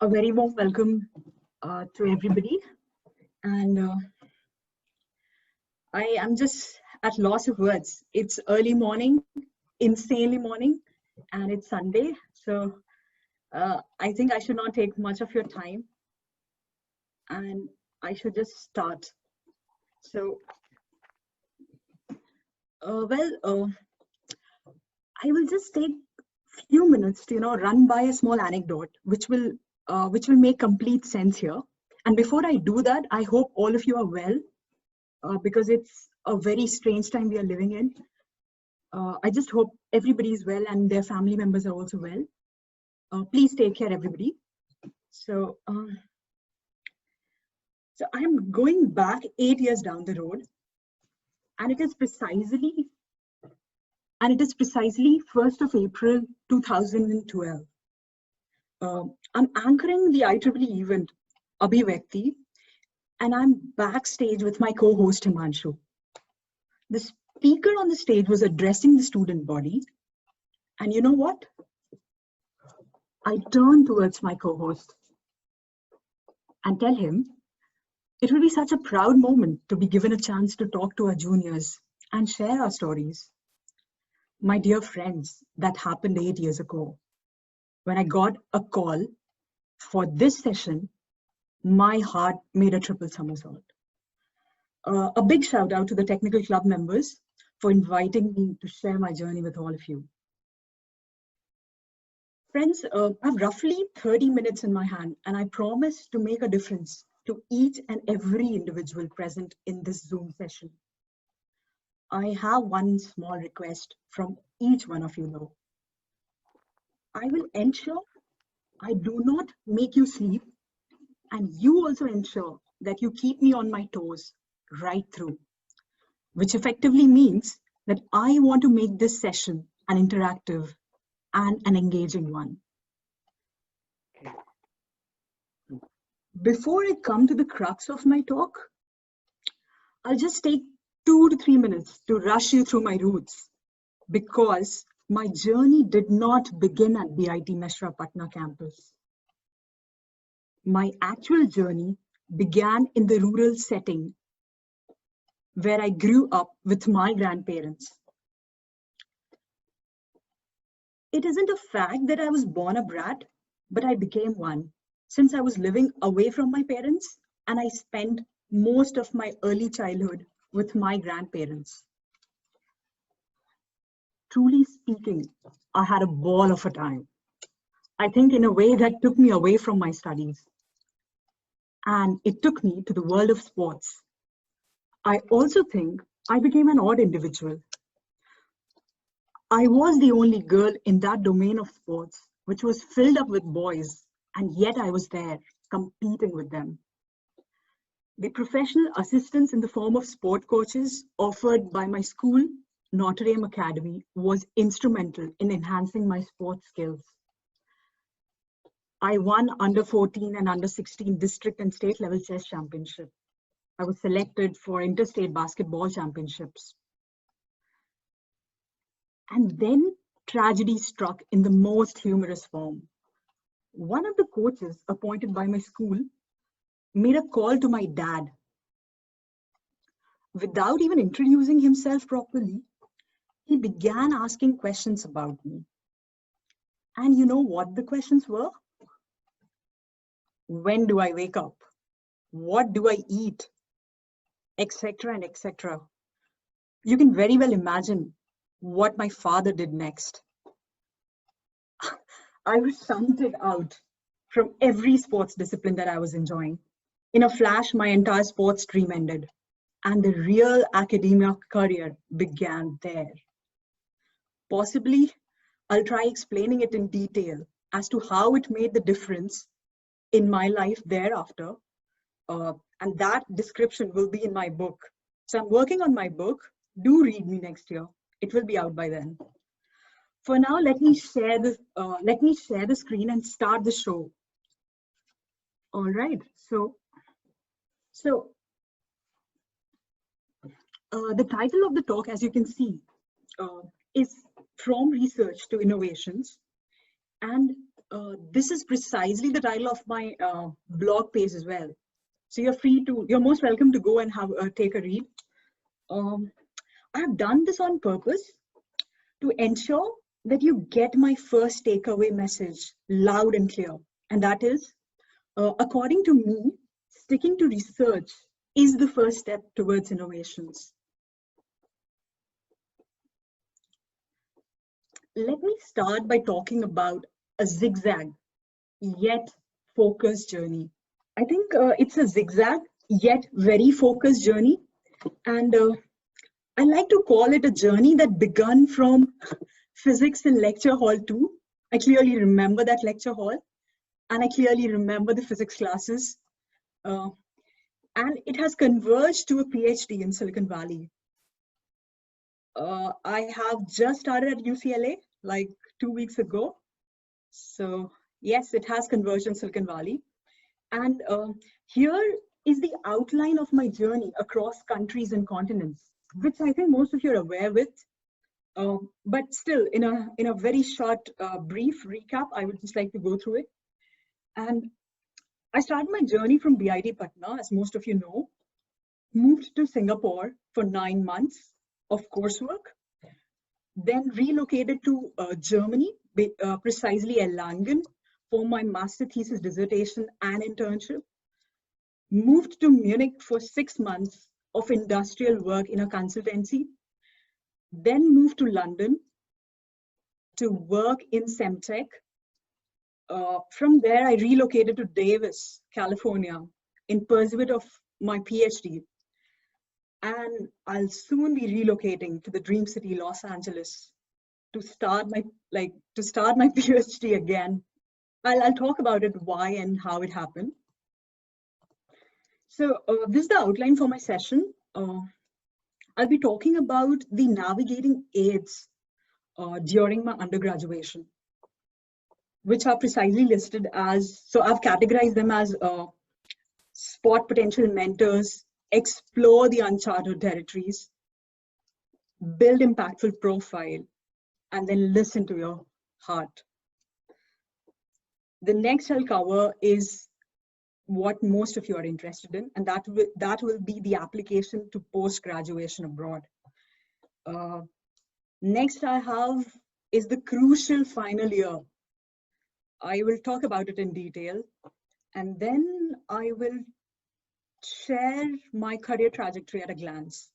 A very warm welcome to everybody. And I am just at loss of words. It's early morning, insanely morning, and it's Sunday. So I think I should not take much of your time and I should just start. So, I will just take few minutes to run by a small anecdote which will make complete sense here. And before I do that, I hope all of you are well because it's a very strange time we are living in. I just hope everybody is well and their family members are also well. Please take care, everybody. So I am going back 8 years down the road, and it is precisely 1st of April 2012. I'm anchoring the IEEE event, Abhivakti, and I'm backstage with my co-host Himanshu. The speaker on the stage was addressing the student body, and you know what? I turned towards my co-host and tell him, it will be such a proud moment to be given a chance to talk to our juniors and share our stories. My dear friends, that happened 8 years ago. When I got a call for this session, my heart made a triple somersault. A big shout out to the technical club members for inviting me to share my journey with all of you. Friends, I have roughly 30 minutes in my hand, and I promise to make a difference to each and every individual present in this Zoom session. I have one small request from each one of you though. I will ensure I do not make you sleep, and you also ensure that you keep me on my toes right through, which effectively means that I want to make this session an interactive and an engaging one. Before I come to the crux of my talk, I'll just take 2 to 3 minutes to rush you through my roots, because my journey did not begin at the IT Meshra Patna campus. My actual journey began in the rural setting where I grew up with my grandparents. It isn't a fact that I was born a brat, but I became one since I was living away from my parents, and I spent most of my early childhood with my grandparents. Truly speaking, I had a ball of a time. I think in a way that took me away from my studies. And it took me to the world of sports. I also think I became an odd individual. I was the only girl in that domain of sports, which was filled up with boys, and yet I was there competing with them. The professional assistance in the form of sport coaches offered by my school, Notre Dame Academy, was instrumental in enhancing my sports skills. I won under 14 and under 16 district and state level chess championship. I was selected for interstate basketball championships. And then tragedy struck in the most humorous form. One of the coaches appointed by my school made a call to my dad. Without even introducing himself properly, he began asking questions about me. And you know what the questions were? When do I wake up? What do I eat? Etc. and etc. You can very well imagine what my father did next. I was shunted out from every sports discipline that I was enjoying. In a flash, my entire sports dream ended, and the real academia career began there. Possibly, I'll try explaining it in detail as to how it made the difference in my life thereafter, and that description will be in my book. So I'm working on my book. Do read me next year. It will be out by then. For now, let me share the screen and start the show. All right. So the title of the talk, as you can see, is From Research to Innovations. And This is precisely the title of my blog page as well. So you're most welcome to go and take a read. I have done this on purpose to ensure that you get my first takeaway message loud and clear. And that is, according to me, sticking to research is the first step towards innovations. Let me start by talking about a zigzag yet focused journey. I think it's a zigzag yet very focused journey. And I like to call it a journey that began from physics in lecture hall 2. I clearly remember that lecture hall, and I clearly remember the physics classes. And it has converged to a PhD in Silicon Valley. I have just started at UCLA like 2 weeks ago. So yes, it has converged in Silicon Valley. And here is the outline of my journey across countries and continents, which I think most of you are aware with. But still, in a very short, brief recap, I would just like to go through it. And I started my journey from BIT Patna, as most of you know, moved to Singapore for 9 months of coursework, then relocated to Germany, precisely Erlangen, for my master thesis dissertation and internship, moved to Munich for 6 months of industrial work in a consultancy, then moved to London to work in Semtech. From there, I relocated to Davis, California, in pursuit of my PhD. And I'll soon be relocating to the dream city, Los Angeles, to start my PhD again. I'll talk about it, why and how it happened. So this is the outline for my session. I'll be talking about the navigating aids during my undergraduation, which are precisely listed as, so I've categorized them as spot potential mentors, explore the uncharted territories, build impactful profile, and then listen to your heart. The next I'll cover is what most of you are interested in, and that will be the application to post-graduation abroad. Next I have is the crucial final year. I will talk about it in detail, and then I will share my career trajectory at a glance.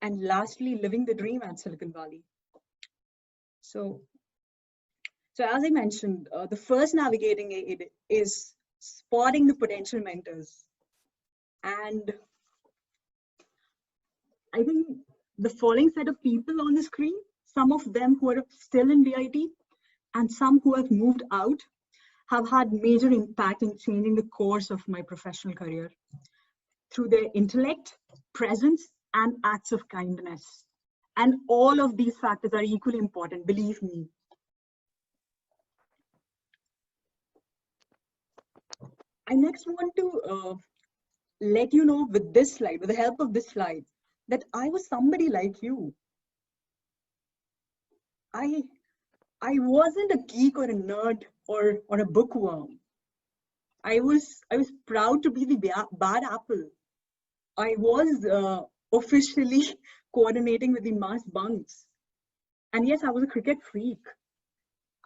And lastly, living the dream at Silicon Valley. So as I mentioned, the first navigating aid is spotting the potential mentors. And I think the following set of people on the screen, some of them who are still in BIT and some who have moved out, have had major impact in changing the course of my professional career through their intellect, presence, and acts of kindness. And all of these factors are equally important, believe me. I next want to let you know with this slide, with the help of this slide, that I was somebody like you. I wasn't a geek or a nerd or a bookworm. I was proud to be the bad apple. I was officially coordinating with the mass bunks. And yes, I was a cricket freak.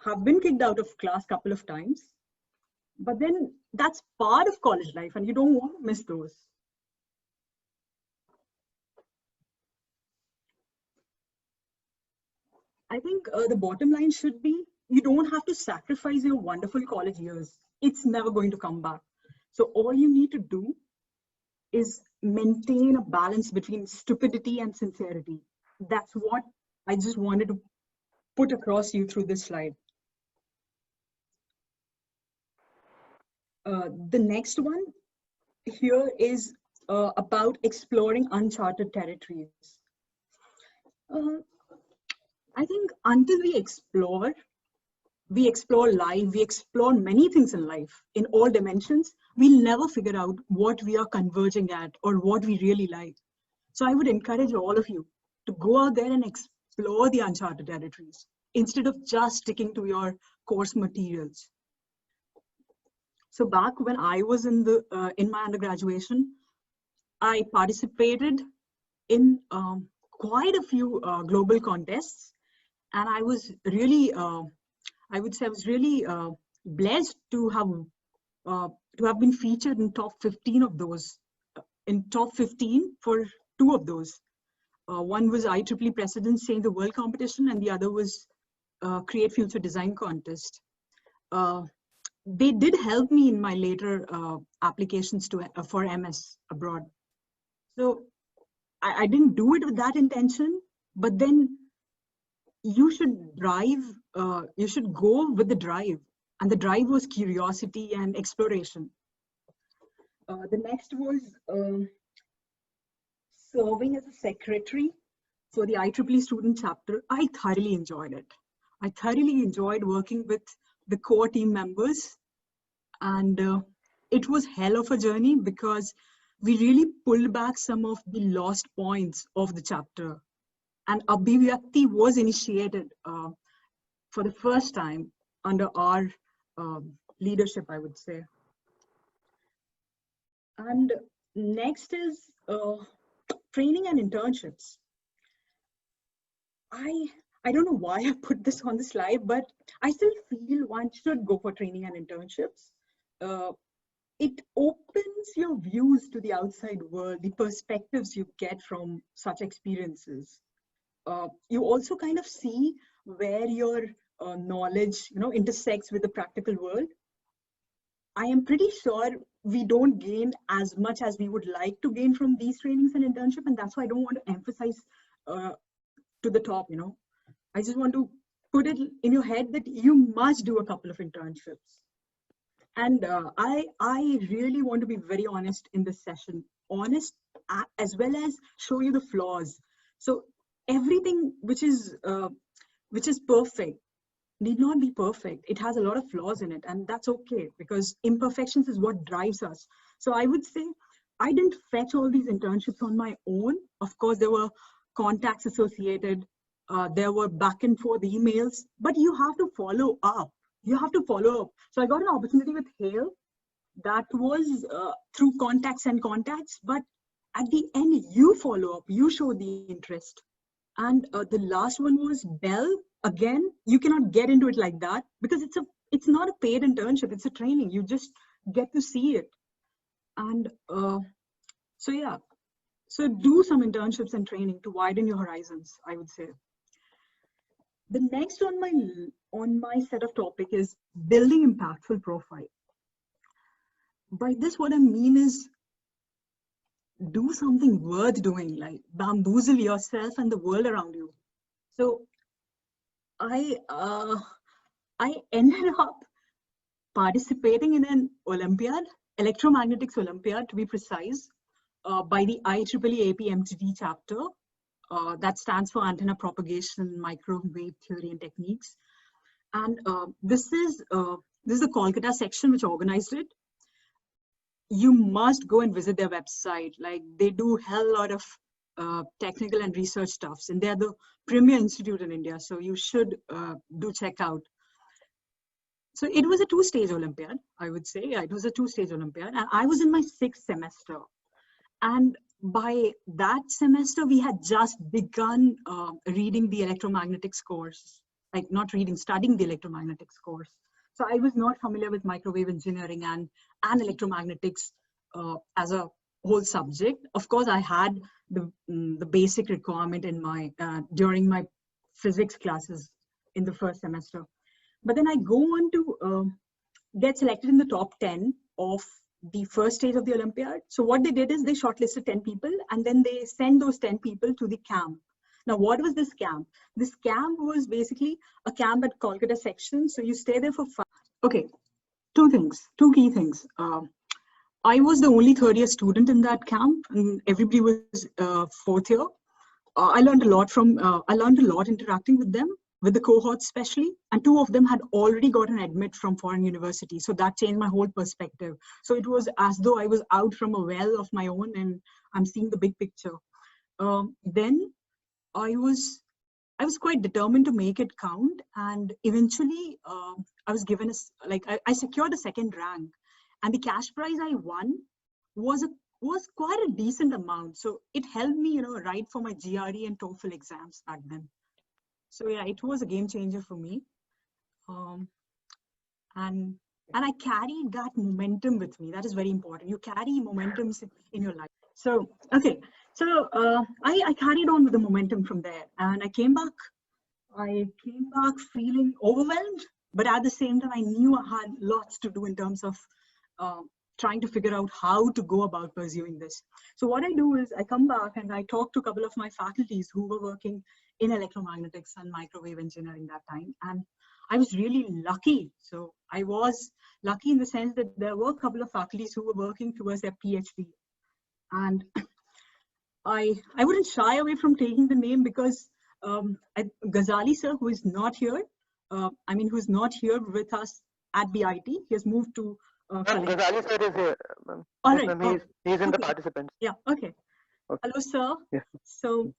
Have been kicked out of class a couple of times. But then that's part of college life and you don't want to miss those. I think the bottom line should be, you don't have to sacrifice your wonderful college years. It's never going to come back. So all you need to do is maintain a balance between stupidity and sincerity. That's what I just wanted to put across you through this slide. The next one here is about exploring uncharted territories. I think until we explore life, we explore many things in life in all dimensions, we'll never figure out what we are converging at or what we really like. So I would encourage all of you to go out there and explore the uncharted territories instead of just sticking to your course materials. So back when I was in my undergraduation, I participated in quite a few global contests, and I was really, I would say, I was really blessed to have been featured in top 15 of those. In top 15 for two of those. One was IEEE Presidents Change the World competition, and the other was Create Future Design contest. They did help me in my later applications for MS abroad. So I didn't do it with that intention, but then you should drive, you should go with the drive. And the drive was curiosity and exploration. The next was serving as a secretary for the IEEE student chapter. I thoroughly enjoyed it. I thoroughly enjoyed working with the core team members, and it was hell of a journey because we really pulled back some of the lost points of the chapter, and Abhivyakti was initiated for the first time under our leadership, I would say. And next is training and internships. I don't know why I put this on the slide, but I still feel one should go for training and internships. It opens your views to the outside world, the perspectives you get from such experiences. You also kind of see where your knowledge, intersects with the practical world. I am pretty sure we don't gain as much as we would like to gain from these trainings and internship, and that's why I don't want to emphasize to the top. I just want to put it in your head that you must do a couple of internships. And I really want to be very honest in this session, honest as well as show you the flaws. So everything which is perfect need not be perfect. It has a lot of flaws in it, and that's okay, because imperfections is what drives us. So I would say I didn't fetch all these internships on my own. Of course, there were contacts associated. There were back and forth emails, but you have to follow up. You have to follow up. So I got an opportunity with Hale. That was through contacts and contacts, but at the end, you follow up, you show the interest. And the last one was Bell. Again, you cannot get into it like that because it's not a paid internship, it's a training. You just get to see it. And so yeah, so do some internships and training to widen your horizons, I would say. The next on my set of topic is building impactful profile. By this, what I mean is do something worth doing, like bamboozle yourself and the world around you. So I ended up participating in an Olympiad, electromagnetics Olympiad to be precise, by the IEEE APMTD chapter. That stands for Antenna Propagation, Microwave Theory and Techniques. And this is the Kolkata section which organized it. You must go and visit their website. Like, they do hell lot of technical and research stuffs, and they're the premier institute in India. So you should do check out. So it was a two-stage Olympiad, I would say. It was a two-stage Olympiad, and I was in my 6th semester. And by that semester, we had just begun reading the electromagnetics course, like not reading, studying the electromagnetics course. So I was not familiar with microwave engineering and electromagnetics as a whole subject. Of course, I had the basic requirement in my during my physics classes in the first semester. But then I go on to get selected in the top 10 of the first stage of the Olympiad. So what they did is they shortlisted 10 people, and then they sent those 10 people to the camp. Now, what was this camp? This camp was basically a camp at Kolkata section. So you stay there for 5. Okay, two key things. I was the only third-year student in that camp, and everybody was fourth year. I learned a lot interacting with them, with the cohorts especially, and 2 of them had already got an admit from foreign university. So that changed my whole perspective. So it was as though I was out from a well of my own and I'm seeing the big picture. Then I was I was quite determined to make it count, and eventually I was given I secured a second rank, and the cash prize I won was quite a decent amount. So it helped me, write for my GRE and TOEFL exams back then. So yeah, it was a game changer for me, and I carried that momentum with me. That is very important. You carry momentums in your life. So okay, so I carried on with the momentum from there, and I came back feeling overwhelmed, but at the same time, I knew I had lots to do in terms of trying to figure out how to go about pursuing this. So what I do is I come back and I talk to a couple of my faculties who were working in electromagnetics and microwave engineering that time. And I was really lucky. So I was lucky in the sense that there were a couple of faculties who were working towards their PhD. And I wouldn't shy away from taking the name because Ghazali sir, who is not here, who's not here with us at BIT, he has moved to Ghazali sir is here. All right. He's in the participants. Yeah, okay. Hello, sir. Yeah. So,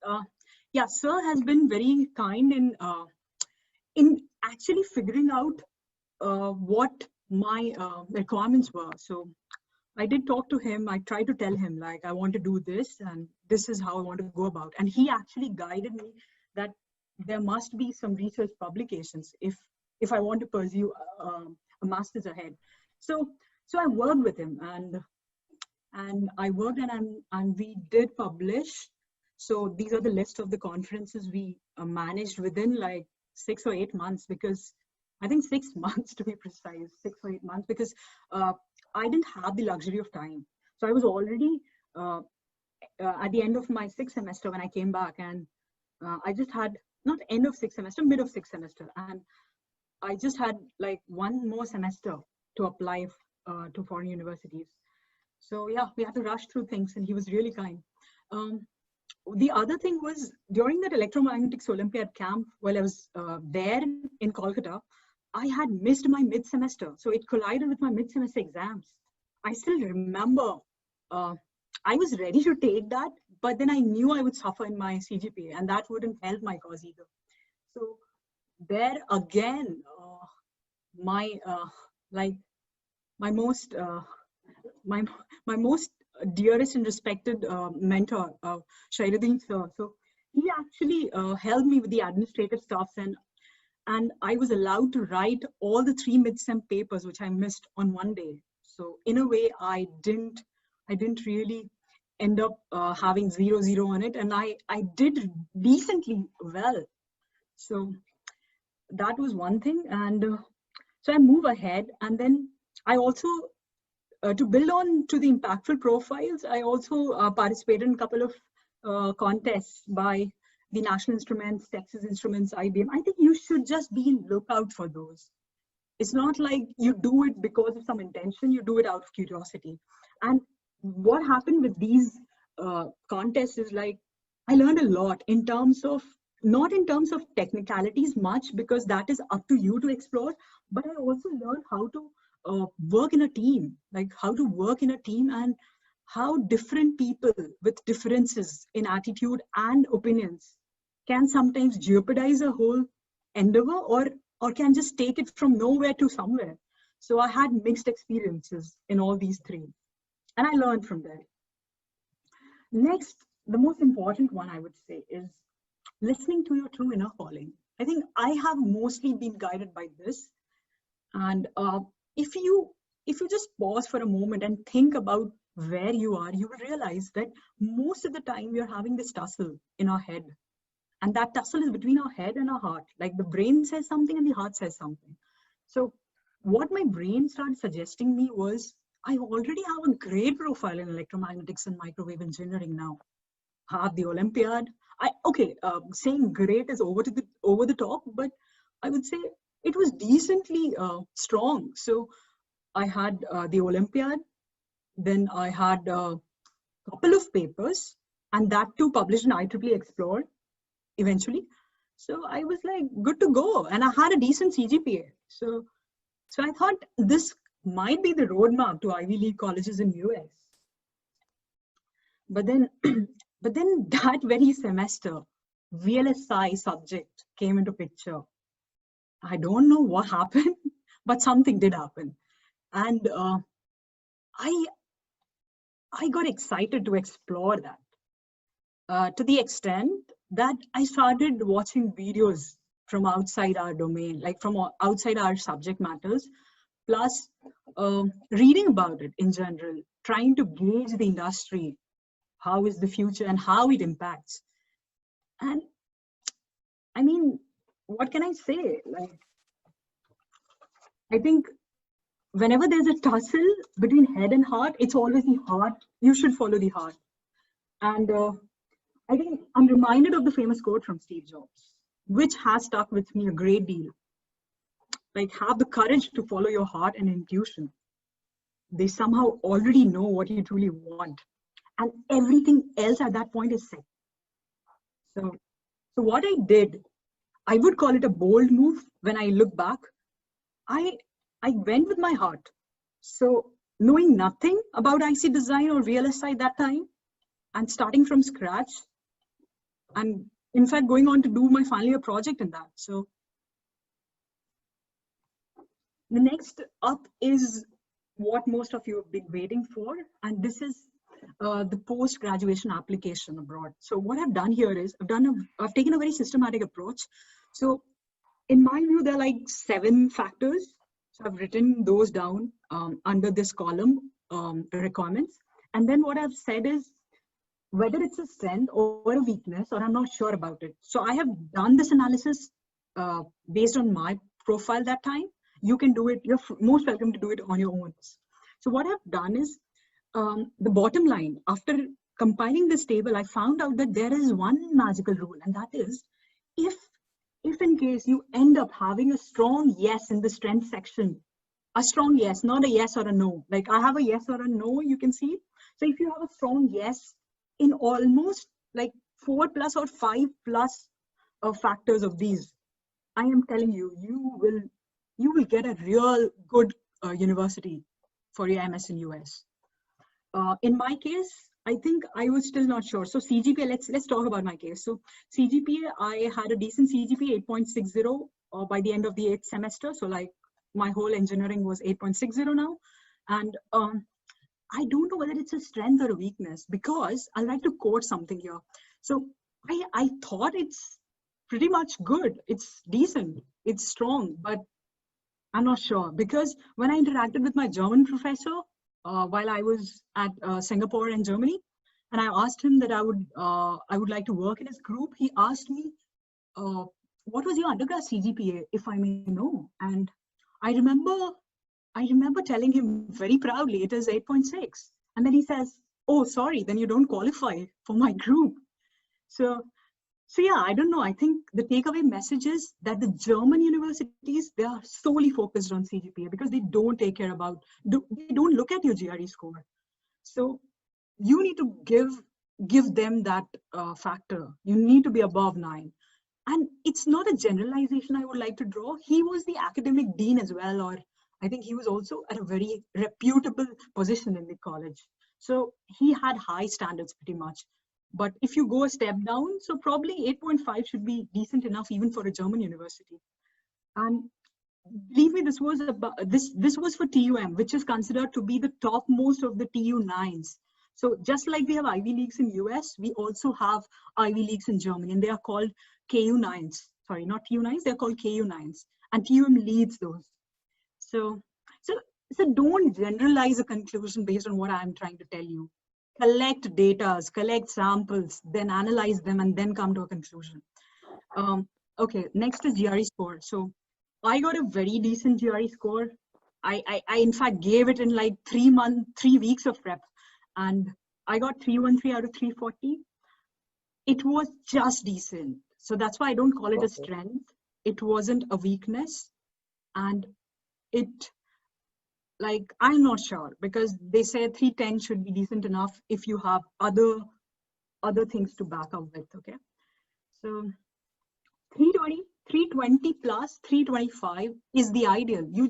yeah, sir has been very kind in actually figuring out what my requirements were. So I did talk to him. I tried to tell him, like, I want to do this and this is how I want to go about. And he actually guided me that there must be some research publications if I want to pursue a master's ahead. So I worked with him and I worked and we did publish. So these are the list of the conferences we managed within like 6 or 8 months, because I think 6 months to be precise, 6 or 8 months, because I didn't have the luxury of time. So I was already at the end of my 6th semester when I came back, and I just had, not end of 6th semester, mid of 6th semester. And I just had like one more semester to apply to foreign universities. So yeah, we had to rush through things and he was really kind. The other thing was during that electromagnetics Olympiad camp, while I was there in Kolkata, I had missed my mid-semester. So it collided with my mid-semester exams. I still remember I was ready to take that, but then I knew I would suffer in my CGPA and that wouldn't help my cause either. So there again, my most dearest and respected mentor, Shairuddin sir. So he actually helped me with the administrative stuff, and I was allowed to write all the 3 mid-sem papers which I missed on one day. So in a way, I didn't really end up having 0 on it, and I did decently well. So that was one thing, and so I move ahead, and then I also, to build on to the impactful profiles, I also participated in a couple of contests by the National Instruments, Texas Instruments, IBM. I think you should just be in lookout for those. It's not like you do it because of some intention, you do it out of curiosity. And what happened with these contests is like, I learned a lot in terms of, not in terms of technicalities much, because that is up to you to explore, but I also learned how to work in a team, like how to work in a team and how different people with differences in attitude and opinions can sometimes jeopardize a whole endeavor or can just take it from nowhere to somewhere. So I had mixed experiences in all these 3 and I learned from there. Next, the most important one I would say is listening to your true inner calling. I think I have mostly been guided by this. And if you just pause for a moment and think about where you are, you will realize that most of the time we are having this tussle in our head. And that tussle is between our head and our heart. Like the brain says something and the heart says something. So what my brain started suggesting me was, I already have a great profile in electromagnetics and microwave engineering now. I have the Olympiad. Saying great is over the top, but I would say it was decently strong. So I had the Olympiad, then I had a couple of papers, and that too published in IEEE Explore eventually. So I was like good to go, and I had a decent CGPA. So I thought this might be the roadmap to Ivy League colleges in US. But then that very semester, VLSI subject came into picture. I don't know what happened, but something did happen. And I got excited to explore that to the extent that I started watching videos from outside our domain, like from outside our subject matters, plus reading about it in general, trying to gauge the industry, how is the future and how it impacts. And I mean, what can I say? Like, I think whenever there's a tussle between head and heart, it's always the heart. You should follow the heart. And I think I'm reminded of the famous quote from Steve Jobs, which has stuck with me a great deal. Like, have the courage to follow your heart and intuition. They somehow already know what you truly want. And everything else at that point is set. So what I did, I would call it a bold move when I look back. I went with my heart. So knowing nothing about IC design or VLSI that time, and starting from scratch, and in fact going on to do my final year project in that. So the next up is what most of you have been waiting for, and this is the post-graduation application abroad. So what I've done here is I've taken a very systematic approach. So in my view, there are like 7 factors. So I've written those down under this column, requirements. And then what I've said is whether it's a strength or a weakness, or I'm not sure about it. So I have done this analysis based on my profile that time. You can do it. You're most welcome to do it on your own. So what I've done is the bottom line, after compiling this table, I found out that there is one magical rule, and that is if in case you end up having a strong yes in the strength section, a strong yes, not a yes or a no. Like I have a yes or a no, you can see. So if you have a strong yes in almost like 4+ or 5+ factors of these, I am telling you, you will get a real good university for your MS in US. In my case, I think I was still not sure. So CGPA, let's talk about my case. So CGPA, I had a decent CGPA, 8.60 by the end of the 8th semester. So like my whole engineering was 8.60 now. And I don't know whether it's a strength or a weakness, because I like to quote something here. So I thought it's pretty much good. It's decent. It's strong, but I'm not sure, because when I interacted with my German professor while I was at Singapore and Germany, and I asked him that I would like to work in his group, he asked me, what was your undergrad CGPA, if I may know? And I remember telling him very proudly, it is 8.6. And then he says, oh, sorry, then you don't qualify for my group. So yeah, I don't know. I think the takeaway message is that the German universities, they are solely focused on CGPA because they don't take care about, they don't look at your GRE score. So you need to give them that factor. You need to be above 9. And it's not a generalization I would like to draw. He was the academic dean as well, or I think he was also at a very reputable position in the college. So he had high standards pretty much. But if you go a step down, so probably 8.5 should be decent enough even for a German university. And believe me, this was for TUM, which is considered to be the topmost of the TU9s. So just like we have Ivy Leagues in US, we also have Ivy Leagues in Germany, and they are called KU9s. Sorry, not TU9s, they're called KU9s. And TUM leads those. So don't generalize a conclusion based on what I'm trying to tell you. Collect data, collect samples, then analyze them, and then come to a conclusion. Okay, next is GRE score. So I got a very decent GRE score. I in fact gave it in like 3 weeks of prep, and I got 313 out of 340. It was just decent. So that's why I don't call it a strength. It wasn't a weakness. And it, like, I'm not sure, because they say 310 should be decent enough if you have other things to back up with, okay? So 320 plus 325 is the ideal. You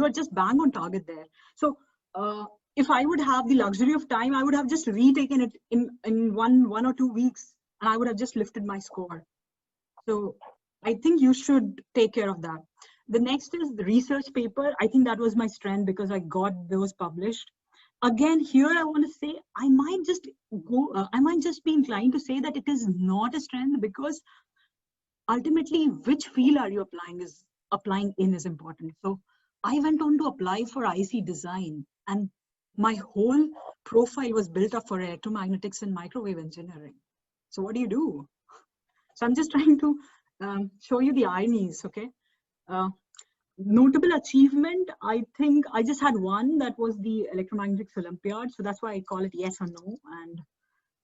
are just bang on target there. So if I would have the luxury of time, I would have just retaken it in one or 2 weeks and I would have just lifted my score. So I think you should take care of that. The next is the research paper. I think that was my strength because I got those published. Again, here I want to say I might just be inclined to say that it is not a strength, because ultimately which field are you applying in is important. So I went on to apply for IC design, and my whole profile was built up for electromagnetics and microwave engineering. So what do you do? So I'm just trying to show you the ironies, okay? Notable achievement, I think I just had one, that was the Electromagnetics Olympiad. So that's why I call it yes or no. And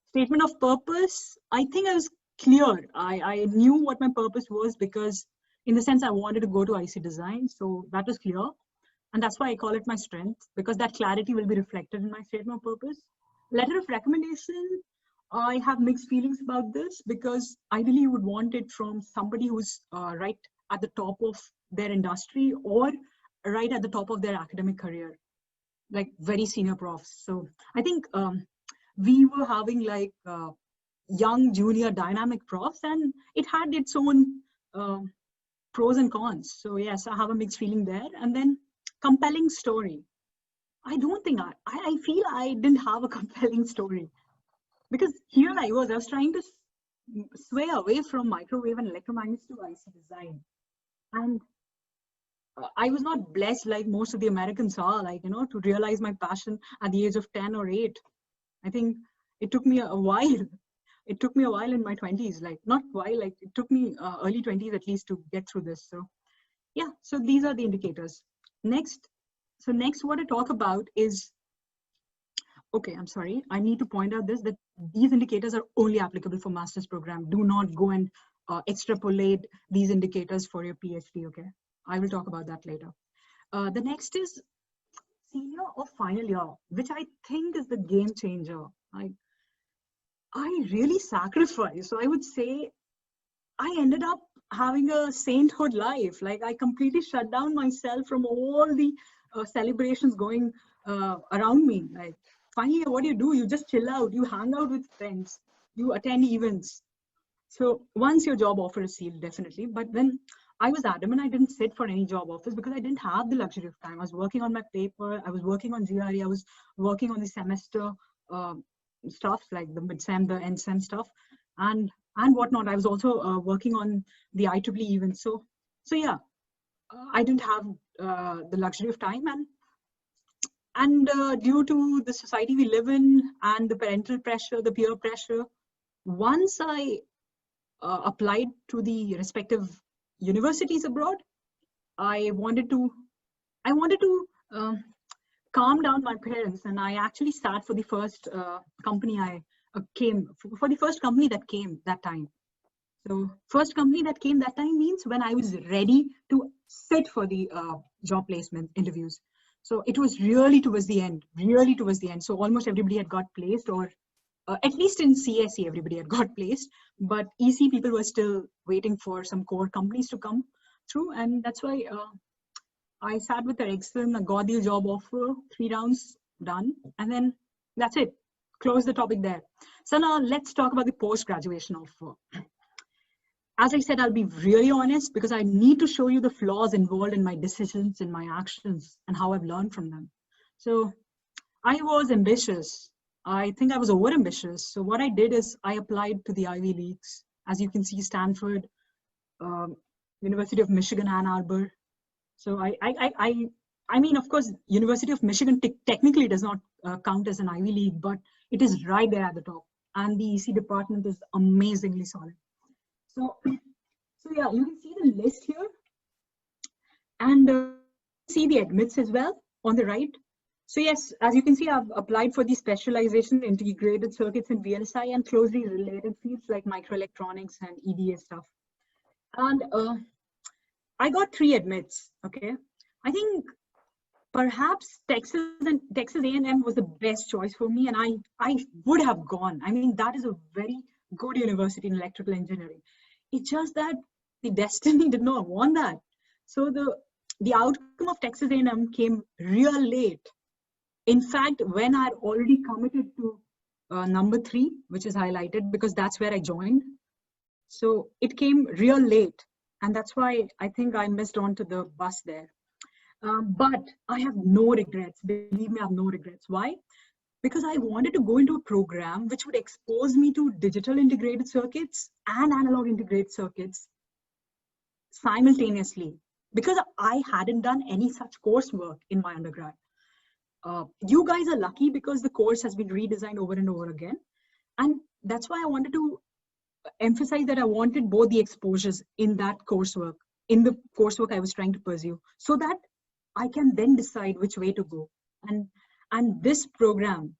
statement of purpose, I think I was clear. I knew what my purpose was, because in the sense I wanted to go to IC design. So that was clear. And that's why I call it my strength, because that clarity will be reflected in my statement of purpose. Letter of recommendation, I have mixed feelings about this, because ideally you would want it from somebody who's right at the top of their industry, or right at the top of their academic career, like very senior profs. So I think we were having like young junior dynamic profs, and it had its own pros and cons. So yes, I have a mixed feeling there. And then compelling story. I don't think I feel I didn't have a compelling story, because here I was trying to sway away from microwave and electromagnetics to IC design. And I was not blessed like most of the Americans are, like, to realize my passion at the age of 10 or 8. I think it took me a while. It took me a while in my 20s, like not while, like it took me early 20s at least to get through this. So yeah, so these are the indicators. Next what I talk about is, okay, I'm sorry, I need to point out this, that these indicators are only applicable for master's program. Do not go and extrapolate these indicators for your PhD, okay? I will talk about that later. The next is senior or final year, which I think is the game changer. I really sacrificed. So I would say I ended up having a sainthood life. Like I completely shut down myself from all the celebrations going around me. Like finally, what do? You just chill out. You hang out with friends. You attend events. So once your job offer is sealed, definitely. But then I was adamant I didn't sit for any job offers, because I didn't have the luxury of time. I was working on my paper. I was working on GRE. I was working on the semester stuff, like the mid-sem, the end-sem stuff, and whatnot. I was also working on the IEEE event. So yeah, I didn't have the luxury of time, and due to the society we live in and the parental pressure, the peer pressure, once I applied to the respective universities abroad, I wanted to calm down my parents, and I actually sat for the first company for the first company that came that time. So first company that came that time means when I was ready to sit for the job placement interviews. So it was really towards the end. So almost everybody had got placed, or at least in CSE, everybody had got placed, but EC people were still waiting for some core companies to come through. And that's why I sat with Ericsson, I got the job offer, 3 rounds done, and then that's it. Close the topic there. So now let's talk about the post-graduation offer. As I said, I'll be really honest, because I need to show you the flaws involved in my decisions, in my actions, and how I've learned from them. So I was ambitious. I think I was over-ambitious. So what I did is I applied to the Ivy Leagues. As you can see, Stanford, University of Michigan, Ann Arbor. So I mean, of course, University of Michigan technically does not count as an Ivy League, but it is right there at the top. And the EC department is amazingly solid. So yeah, you can see the list here. And see the admits as well on the right. So yes, as you can see, I've applied for the specialization, integrated circuits in VLSI, and closely related fields like microelectronics and EDA stuff. And I got 3 admits, okay? I think perhaps Texas A&M was the best choice for me, and I would have gone. I mean, that is a very good university in electrical engineering. It's just that the destiny did not want that. So the outcome of Texas A&M came real late. In fact, when I had already committed to number 3, which is highlighted because that's where I joined. So it came real late, and that's why I think I missed onto the bus there. But I have no regrets. Believe me, I have no regrets. Why? Because I wanted to go into a program which would expose me to digital integrated circuits and analog integrated circuits simultaneously, because I hadn't done any such coursework in my undergrad. You guys are lucky because the course has been redesigned over and over again. And that's why I wanted to emphasize that I wanted both the exposures in that coursework, in the coursework I was trying to pursue, so that I can then decide which way to go. And this program,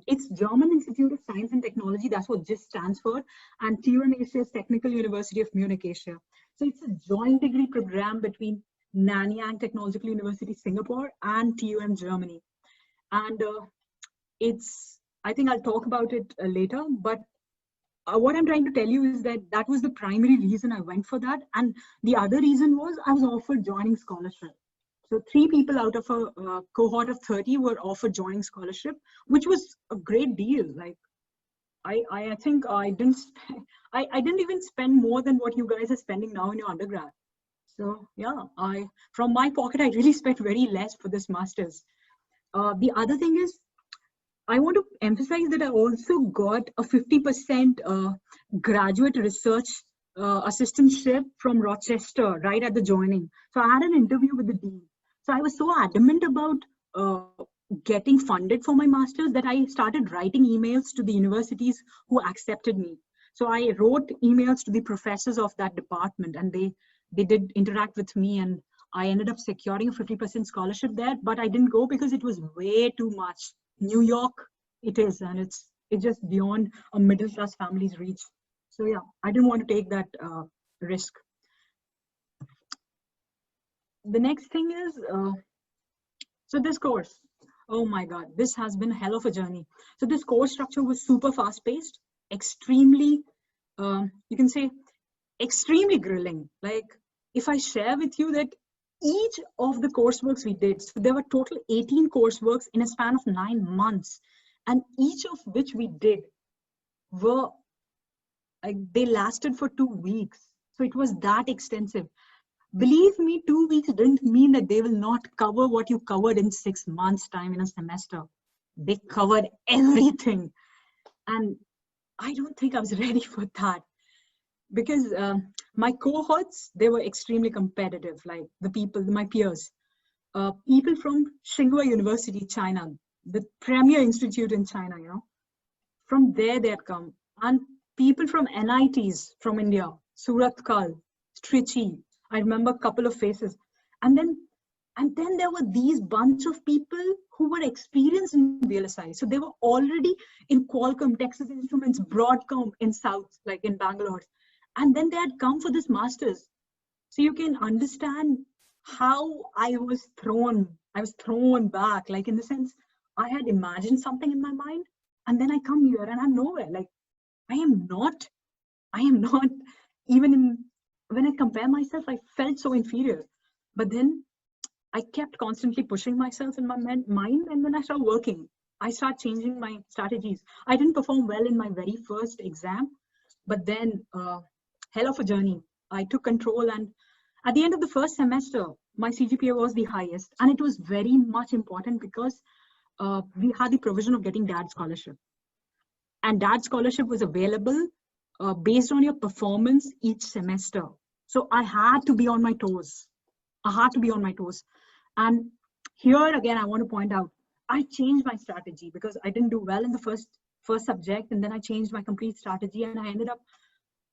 it's German Institute of Science and Technology, that's what GIST stands for, and TUM Asia's Technical University of Munich, Asia. So it's a joint degree program between Nanyang Technological University, Singapore, and TUM, Germany. And I think I'll talk about it later, but what I'm trying to tell you is that that was the primary reason I went for that. And the other reason was I was offered joining scholarship. So 3 people out of a cohort of 30 were offered joining scholarship, which was a great deal. Like, I think I didn't even spend more than what you guys are spending now in your undergrad. So yeah, from my pocket, I really spent very less for this master's. The other thing is, I want to emphasize that I also got a 50% graduate research assistantship from Rochester right at the joining. So I had an interview with the dean. So I was so adamant about getting funded for my master's that I started writing emails to the universities who accepted me. So I wrote emails to the professors of that department, and they did interact with me, and I ended up securing a 50% scholarship there, but I didn't go because it was way too much. New York, it is, and it's just beyond a middle class family's reach. So yeah, I didn't want to take that risk. The next thing is, so this course, oh my God, this has been a hell of a journey. So this course structure was super fast paced, extremely, you can say, extremely grilling. Like, if I share with you that each of the courseworks we did, so there were total 18 courseworks in a span of 9 months, and each of which we did were, like, they lasted for 2 weeks. So it was that extensive. Believe me, 2 weeks didn't mean that they will not cover what you covered in 6 months' time in a semester. They covered everything. And I don't think I was ready for that, because my cohorts, they were extremely competitive, like the people, my peers. People from Tsinghua University, China, the premier institute in China, from there they had come. And people from NITs from India, Surat Kal, Trichy, I remember a couple of faces. And then there were these bunch of people who were experienced in VLSI. So they were already in Qualcomm, Texas Instruments, Broadcom in South, like in Bangalore. And then they had come for this master's. So you can understand how I was thrown back, like, in the sense, I had imagined something in my mind, and then I come here and I'm nowhere. Like, I am not even when I compare myself, I felt so inferior. But then I kept constantly pushing myself in my mind, and then I started working. I started changing my strategies. I didn't perform well in my very first exam, but then hell of a journey. I took control, and at the end of the first semester, my CGPA was the highest, and it was very much important because we had the provision of getting DAD scholarship. And DAD scholarship was available based on your performance each semester. So I had to be on my toes. And here again, I want to point out, I changed my strategy because I didn't do well in the first subject, and then I changed my complete strategy, and I ended up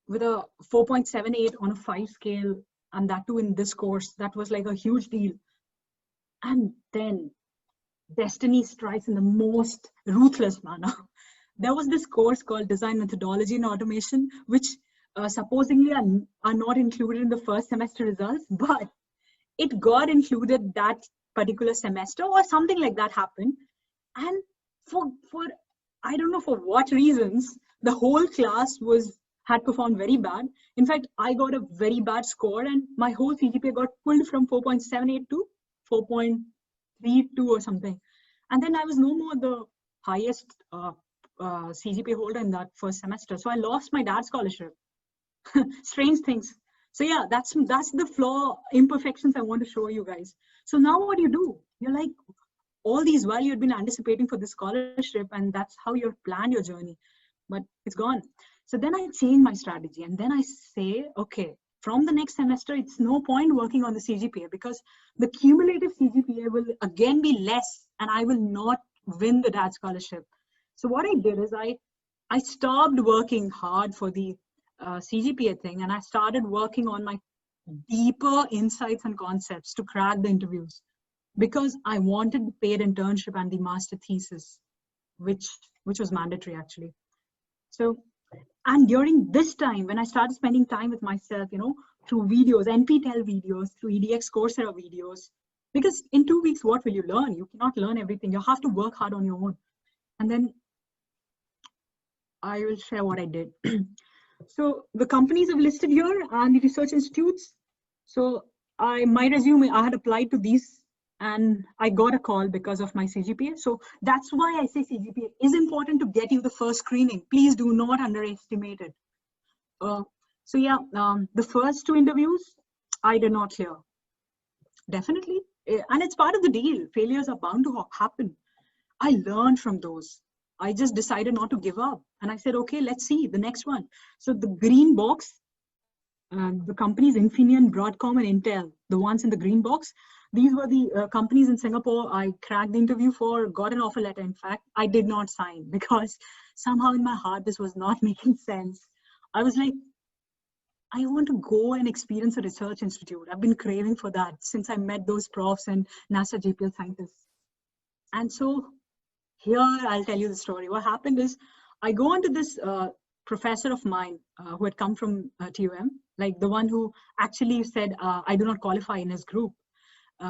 with a 4.78 on a 5 scale, and that too in this course. That was like a huge deal. And then destiny strikes in the most ruthless manner. There was this course called Design Methodology and Automation, which supposedly are not included in the first semester results, but it got included that particular semester, or something like that happened. And for I don't know for what reasons, the whole class had performed very bad. In fact, I got a very bad score, and my whole CGPA got pulled from 4.78 to 4.32 or something. And then I was no more the highest CGPA holder in that first semester. So I lost my dad's scholarship. Strange things. So yeah, that's the flaw, imperfections I want to show you guys. So now what do you do? You're like, all these while you've been anticipating for the scholarship, and that's how you've planned your journey, but it's gone. So then I change my strategy, and then I say, okay, from the next semester, it's no point working on the CGPA because the cumulative CGPA will again be less, and I will not win the dad scholarship. So what I did is I stopped working hard for the CGPA thing, and I started working on my deeper insights and concepts to crack the interviews, because I wanted the paid internship and the master thesis, which was mandatory actually. So, and during this time, when I started spending time with myself, through videos, NPTEL videos, through EDX Coursera videos, because in 2 weeks, what will you learn? You cannot learn everything. You have to work hard on your own. And then I will share what I did. So the companies I've listed here and the research institutes. So my resume, I had applied to these and I got a call because of my CGPA. So that's why I say CGPA is important to get you the first screening. Please do not underestimate it. So yeah, the first 2 interviews, I did not clear. Definitely. And it's part of the deal. Failures are bound to happen. I learned from those. I just decided not to give up. And I said, okay, let's see the next one. So the green box, the companies Infineon, Broadcom, and Intel, the ones in the green box, these were the companies in Singapore I cracked the interview for, got an offer letter. In fact, I did not sign because somehow in my heart, this was not making sense. I was like, I want to go and experience a research institute. I've been craving for that since I met those profs and NASA JPL scientists. And so here, I'll tell you the story. What happened is I go on to this professor of mine who had come from TUM, like the one who actually said, I do not qualify in his group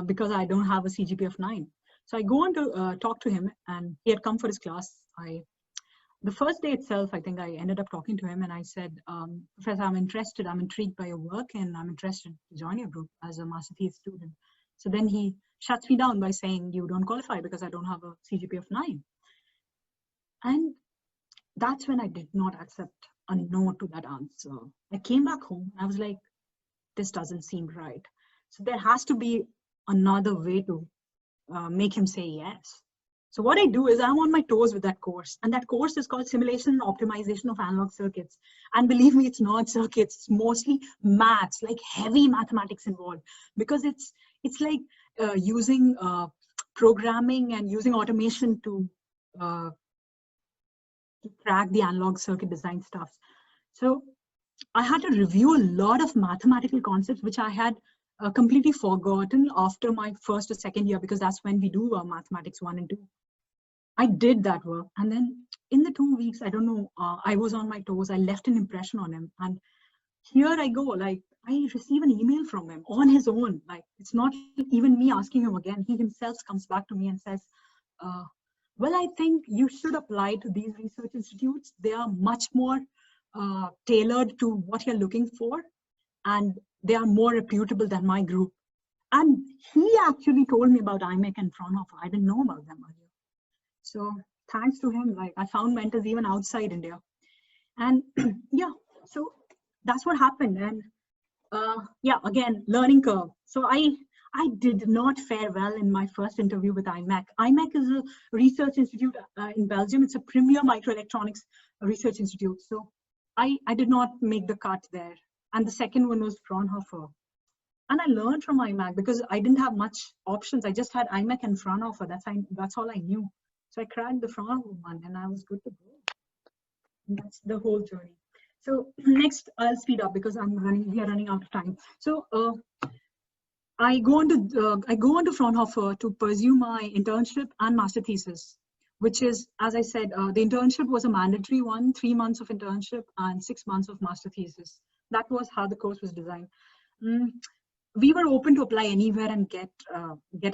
because I don't have a CGPA of 9. So I go on to talk to him, and he had come for his class. The first day itself, I think I ended up talking to him, and I said, Professor, I'm interested. I'm intrigued by your work, and I'm interested to join your group as a master thesis student. So then he shuts me down by saying, you don't qualify because I don't have a CGPA of 9. And that's when I did not accept a no to that answer. I came back home. I was like, this doesn't seem right. So there has to be another way to make him say yes. So what I do is I'm on my toes with that course. And that course is called Simulation and Optimization of Analog Circuits. And believe me, it's not circuits. It's mostly maths, like heavy mathematics involved. Because it's like using programming and using automation to crack the analog circuit design stuff. So I had to review a lot of mathematical concepts, which I had completely forgotten after my first or second year, because that's when we do mathematics 1 and 2. I did that work. And then in the 2 weeks, I don't know, I was on my toes. I left an impression on him. And here I go, like I receive an email from him on his own. Like it's not even me asking him again. He himself comes back to me and says, well, I think you should apply to these research institutes. They are much more tailored to what you're looking for, and they are more reputable than my group. And he actually told me about IMEC and Fraunhofer. I didn't know about them earlier. So thanks to him, like I found mentors even outside India. And yeah, so that's what happened. And yeah, again, learning curve. So I did not fare well in my first interview with IMEC. IMEC is a research institute in Belgium. It's a premier microelectronics research institute. So I did not make the cut there. And the second one was Fraunhofer. And I learned from IMEC because I didn't have much options. I just had IMEC and Fraunhofer. That's all I knew. So I cracked the Fraunhofer one and I was good to go. And that's the whole journey. So next, I'll speed up because we are running out of time. So I go on to Fraunhofer to pursue my internship and master thesis, which is, as I said, the internship was a mandatory one, 3 months of internship and 6 months of master thesis. That was how the course was designed. We were open to apply anywhere and get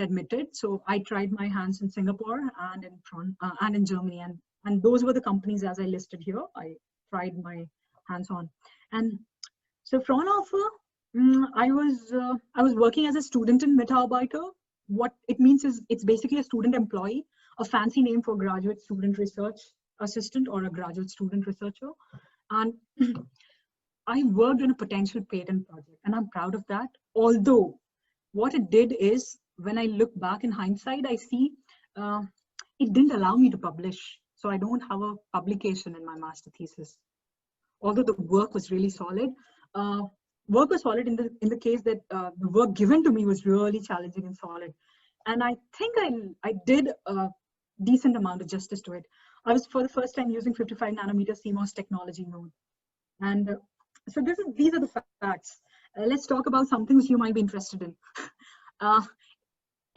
admitted. So I tried my hands in Singapore and in Germany, and those were the companies as I listed here. I tried my hands on, and so Fraunhofer. I was working as a student in Mitarbeiter. What it means is it's basically a student employee, a fancy name for graduate student research assistant or a graduate student researcher. And I worked on a potential patent project, and I'm proud of that. Although, what it did is, when I look back in hindsight, I see uh, it didn't allow me to publish. So I don't have a publication in my master thesis. Although the work was really solid, uh, work was solid in the case that the work given to me was really challenging and solid. And I think I did a decent amount of justice to it. I was for the first time using 55 nanometer CMOS technology node. And so these are the facts. Let's talk about something which you might be interested in. Uh,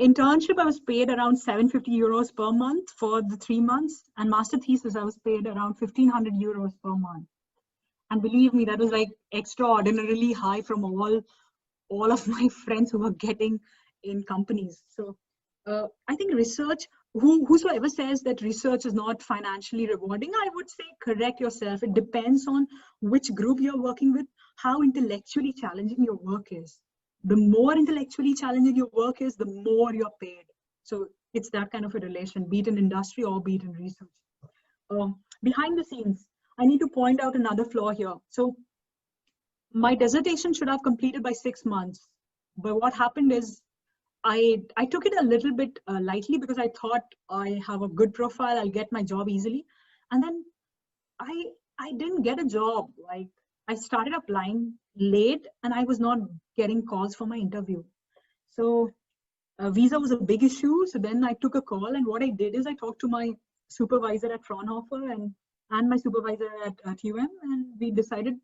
Internship, I was paid around 750 euros per month for the 3 months. And master thesis, I was paid around 1500 euros per month. And believe me, that was like extraordinarily high from all of my friends who were getting in companies. So I think research, whosoever says that research is not financially rewarding, I would say correct yourself. It depends on which group you're working with, how intellectually challenging your work is. The more intellectually challenging your work is, the more you're paid. So it's that kind of a relation, be it in industry or be it in research. Behind the scenes, I need to point out another flaw here. So my dissertation should have completed by 6 months. But what happened is I took it a little bit lightly because I thought I have a good profile, I'll get my job easily. And then I didn't get a job. Like, I started applying late and I was not getting calls for my interview. So visa was a big issue. So then I took a call, and what I did is I talked to my supervisor at Fraunhofer and my supervisor at TUM, and we decided,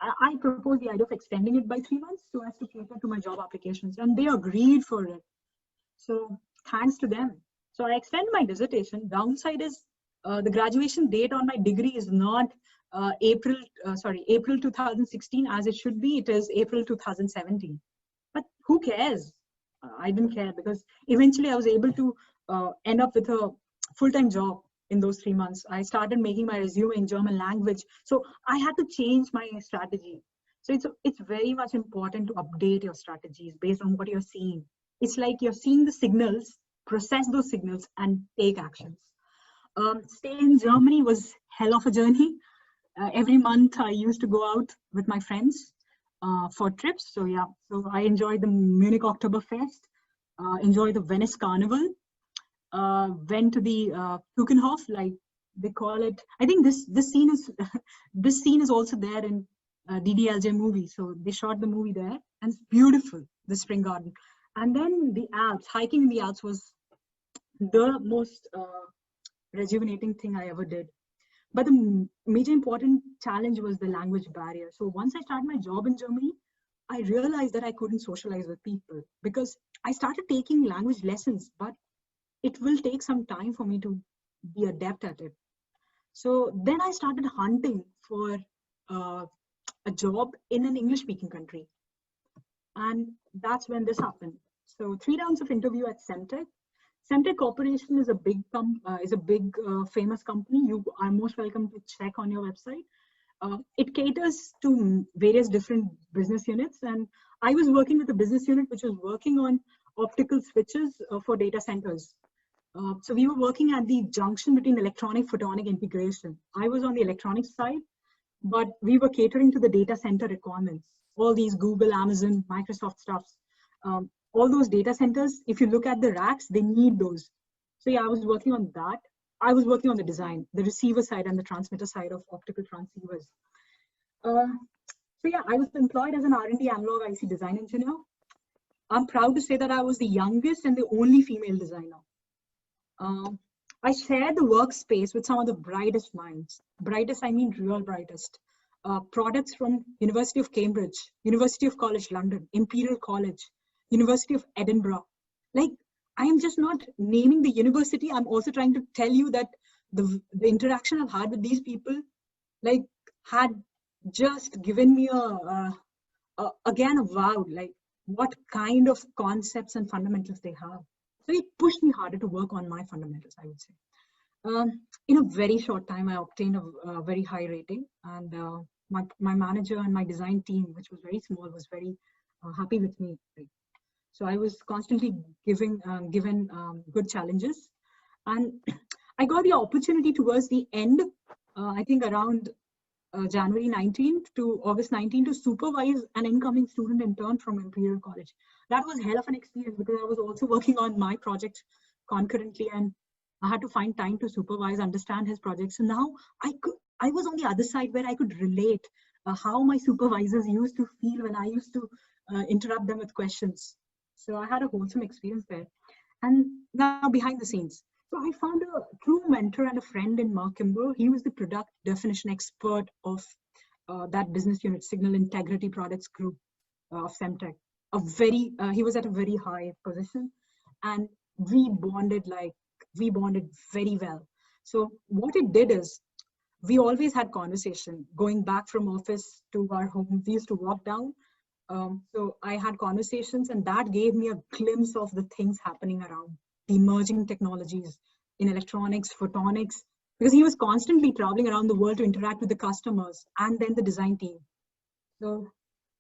I proposed the idea of extending it by 3 months so as to cater to my job applications, and they agreed for it. So thanks to them. So I extend my dissertation. Downside is the graduation date on my degree is not April 2016 as it should be. It is April 2017. But who cares? I didn't care because eventually I was able to end up with a full-time job in those 3 months. I started making my resume in German language. So I had to change my strategy. So it's very much important to update your strategies based on what you're seeing. It's like you're seeing the signals, process those signals, and take actions. Stay in Germany was hell of a journey. Every month I used to go out with my friends for trips. So yeah, so I enjoyed the Munich Oktoberfest, enjoyed the Venice Carnival, went to the Kuchenhof, like they call it. I think this scene is this scene is also there in DDLJ movie. So they shot the movie there, and it's beautiful, the Spring Garden. And then the Alps, hiking in the Alps was the most rejuvenating thing I ever did. But the major important challenge was the language barrier. So once I started my job in Germany, I realized that I couldn't socialize with people because I started taking language lessons, but it will take some time for me to be adept at it. So then I started hunting for a job in an English-speaking country. And that's when this happened. So 3 rounds of interview at Semtech. Semtech Corporation is a big famous company. You are most welcome to check on your website. It caters to various different business units, and I was working with a business unit which was working on optical switches for data centers. So we were working at the junction between electronic photonic integration. I was on the electronic side, but we were catering to the data center requirements. All these Google, Amazon, Microsoft stuffs. All those data centers, if you look at the racks, they need those. So yeah, I was working on that. I was working on the design, the receiver side and the transmitter side of optical transceivers. So yeah, I was employed as an R&D analog IC design engineer. I'm proud to say that I was the youngest and the only female designer. I shared the workspace with some of the brightest minds. Brightest, I mean real brightest. Products from University of Cambridge, University of College London, Imperial College, University of Edinburgh. Like, I am just not naming the university. I'm also trying to tell you that the interaction I've had with these people, like, had just given me again a wow, like what kind of concepts and fundamentals they have. So it pushed me harder to work on my fundamentals, I would say. In a very short time, I obtained a very high rating, and my manager and my design team, which was very small, was very happy with me. So I was constantly given good challenges, and I got the opportunity towards the end, I think around January 19th to August 19th, to supervise an incoming student intern from Imperial College. That was hell of an experience because I was also working on my project concurrently, and I had to find time to supervise, understand his project. So now I was on the other side where I could relate how my supervisors used to feel when I used to interrupt them with questions. So I had a wholesome experience there. And now behind the scenes. So I found a true mentor and a friend in Mark Kimber. He was the product definition expert of that business unit, Signal Integrity Products Group of Semtech. He was at a very high position, and we bonded very well. So what it did is, we always had conversation going back from office to our home. We used to walk down. So I had conversations, and that gave me a glimpse of the things happening around, the emerging technologies in electronics, photonics, because he was constantly traveling around the world to interact with the customers and then the design team. So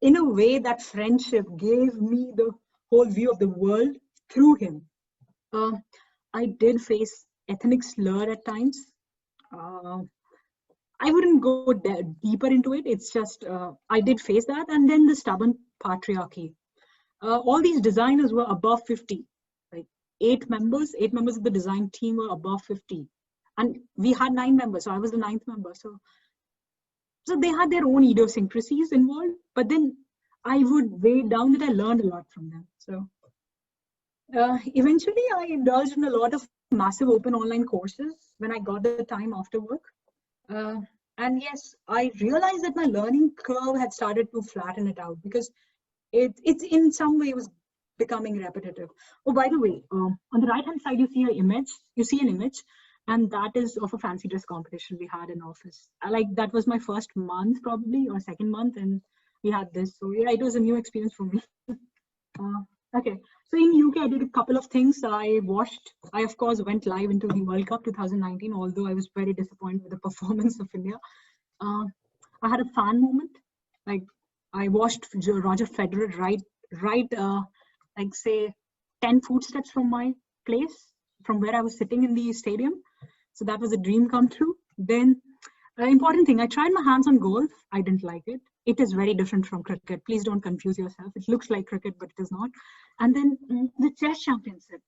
in a way, that friendship gave me the whole view of the world through him. I did face ethnic slur at times. I wouldn't go deeper into it. It's just, I did face that. And then the stubborn patriarchy. All these designers were above 50, like eight members of the design team were above 50. And we had 9 members, so I was the 9th member. So they had their own idiosyncrasies involved, but then I would weigh down that I learned a lot from them. So eventually I indulged in a lot of massive open online courses when I got the time after work. And yes, I realized that my learning curve had started to flatten it out, because it's in some way was becoming repetitive. Oh, by the way, on the right hand side, you see an image, and that is of a fancy dress competition we had in office. That was my first month probably, or second month, and we had this. So yeah, it was a new experience for me. Okay, so in UK, I did a couple of things. I of course went live into the World Cup 2019, although I was very disappointed with the performance of India. I had a fan moment. Like, I watched Roger Federer ride like say 10 footsteps from my place, from where I was sitting in the stadium. So that was a dream come true. Then important thing, I tried my hands on golf. I didn't like it. It is very different from cricket. Please don't confuse yourself. It looks like cricket, but it is not. And then the chess championship.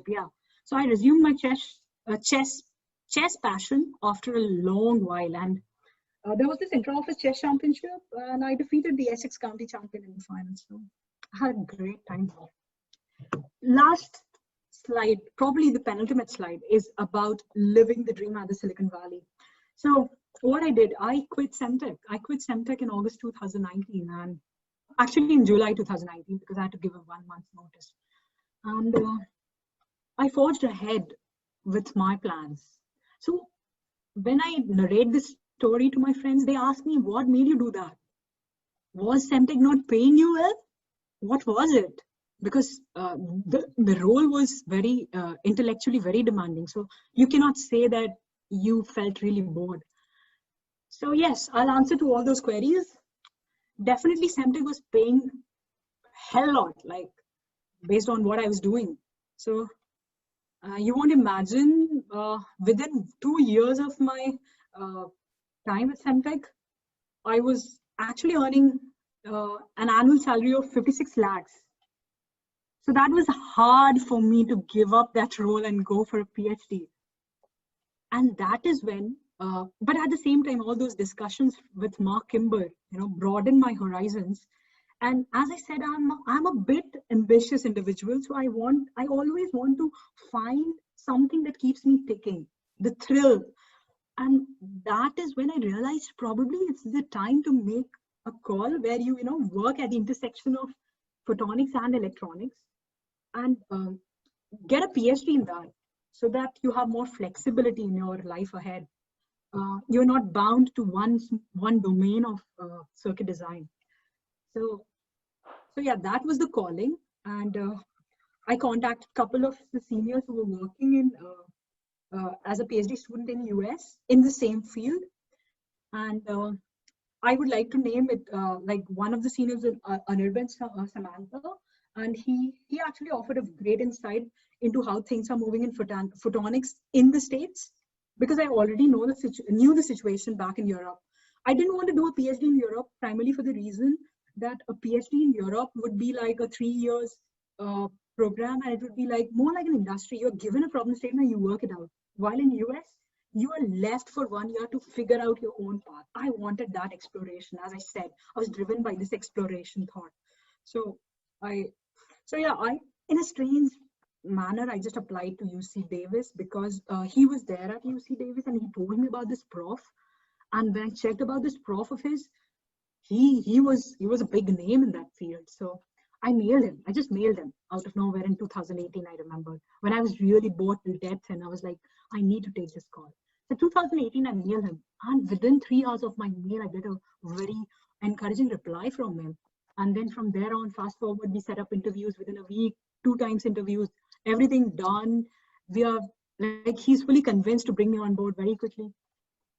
Yeah. So I resumed my chess passion after a long while. And there was this intra-office chess championship, and I defeated the Essex County champion in the finals. So I had a great time there. Last slide, probably the penultimate slide, is about living the dream at the Silicon Valley. So what I did, I quit Semtech. I quit Semtech in August 2019, and actually in July 2019, because I had to give a 1 month notice. And I forged ahead with my plans. So when I narrate this story to my friends, they ask me, what made you do that? Was Semtech not paying you well? What was it? Because the role was very intellectually very demanding. So you cannot say that you felt really bored. So yes, I'll answer to all those queries. Definitely Semtech was paying hell lot, like based on what I was doing. So you won't imagine, within 2 years of my time at Semtech, I was actually earning an annual salary of 56 lakhs. So that was hard for me to give up that role and go for a PhD. And that is when, but at the same time, all those discussions with Mark Kimber, broadened my horizons. And as I said, I'm a bit ambitious individual. So I always want to find something that keeps me ticking, the thrill. And that is when I realized probably it's the time to make a call where you work at the intersection of photonics and electronics, and get a PhD in that, so that you have more flexibility in your life ahead. You're not bound to one domain of circuit design. So yeah, that was the calling, and I contacted a couple of the seniors who were working in as a PhD student in US in the same field, and I would like to name it like one of the seniors, Anirban Samantha, and he actually offered a great insight into how things are moving in photonics in the States, because I already knew the situation back in Europe. I didn't want to do a PhD in Europe primarily for the reason that a PhD in Europe would be like a 3 years program, and it would be like more like an industry. You're given a problem statement, you work it out. While in US, you are left for 1 year to figure out your own path. I wanted that exploration. As I said, I was driven by this exploration thought. So I, in a strange manner, I just applied to UC Davis because he was there at UC Davis and he told me about this prof. And when I checked about this prof of his, he was a big name in that field. So I mailed him. I just mailed him out of nowhere in 2018, I remember, when I was really bored to death and I was like, I need to take this call. So 2018, I mailed him. And within 3 hours of my mail, I get a very encouraging reply from him. And then from there on, fast forward, we set up interviews within a week, 2 times interviews, everything done. We are like, he's fully convinced to bring me on board very quickly.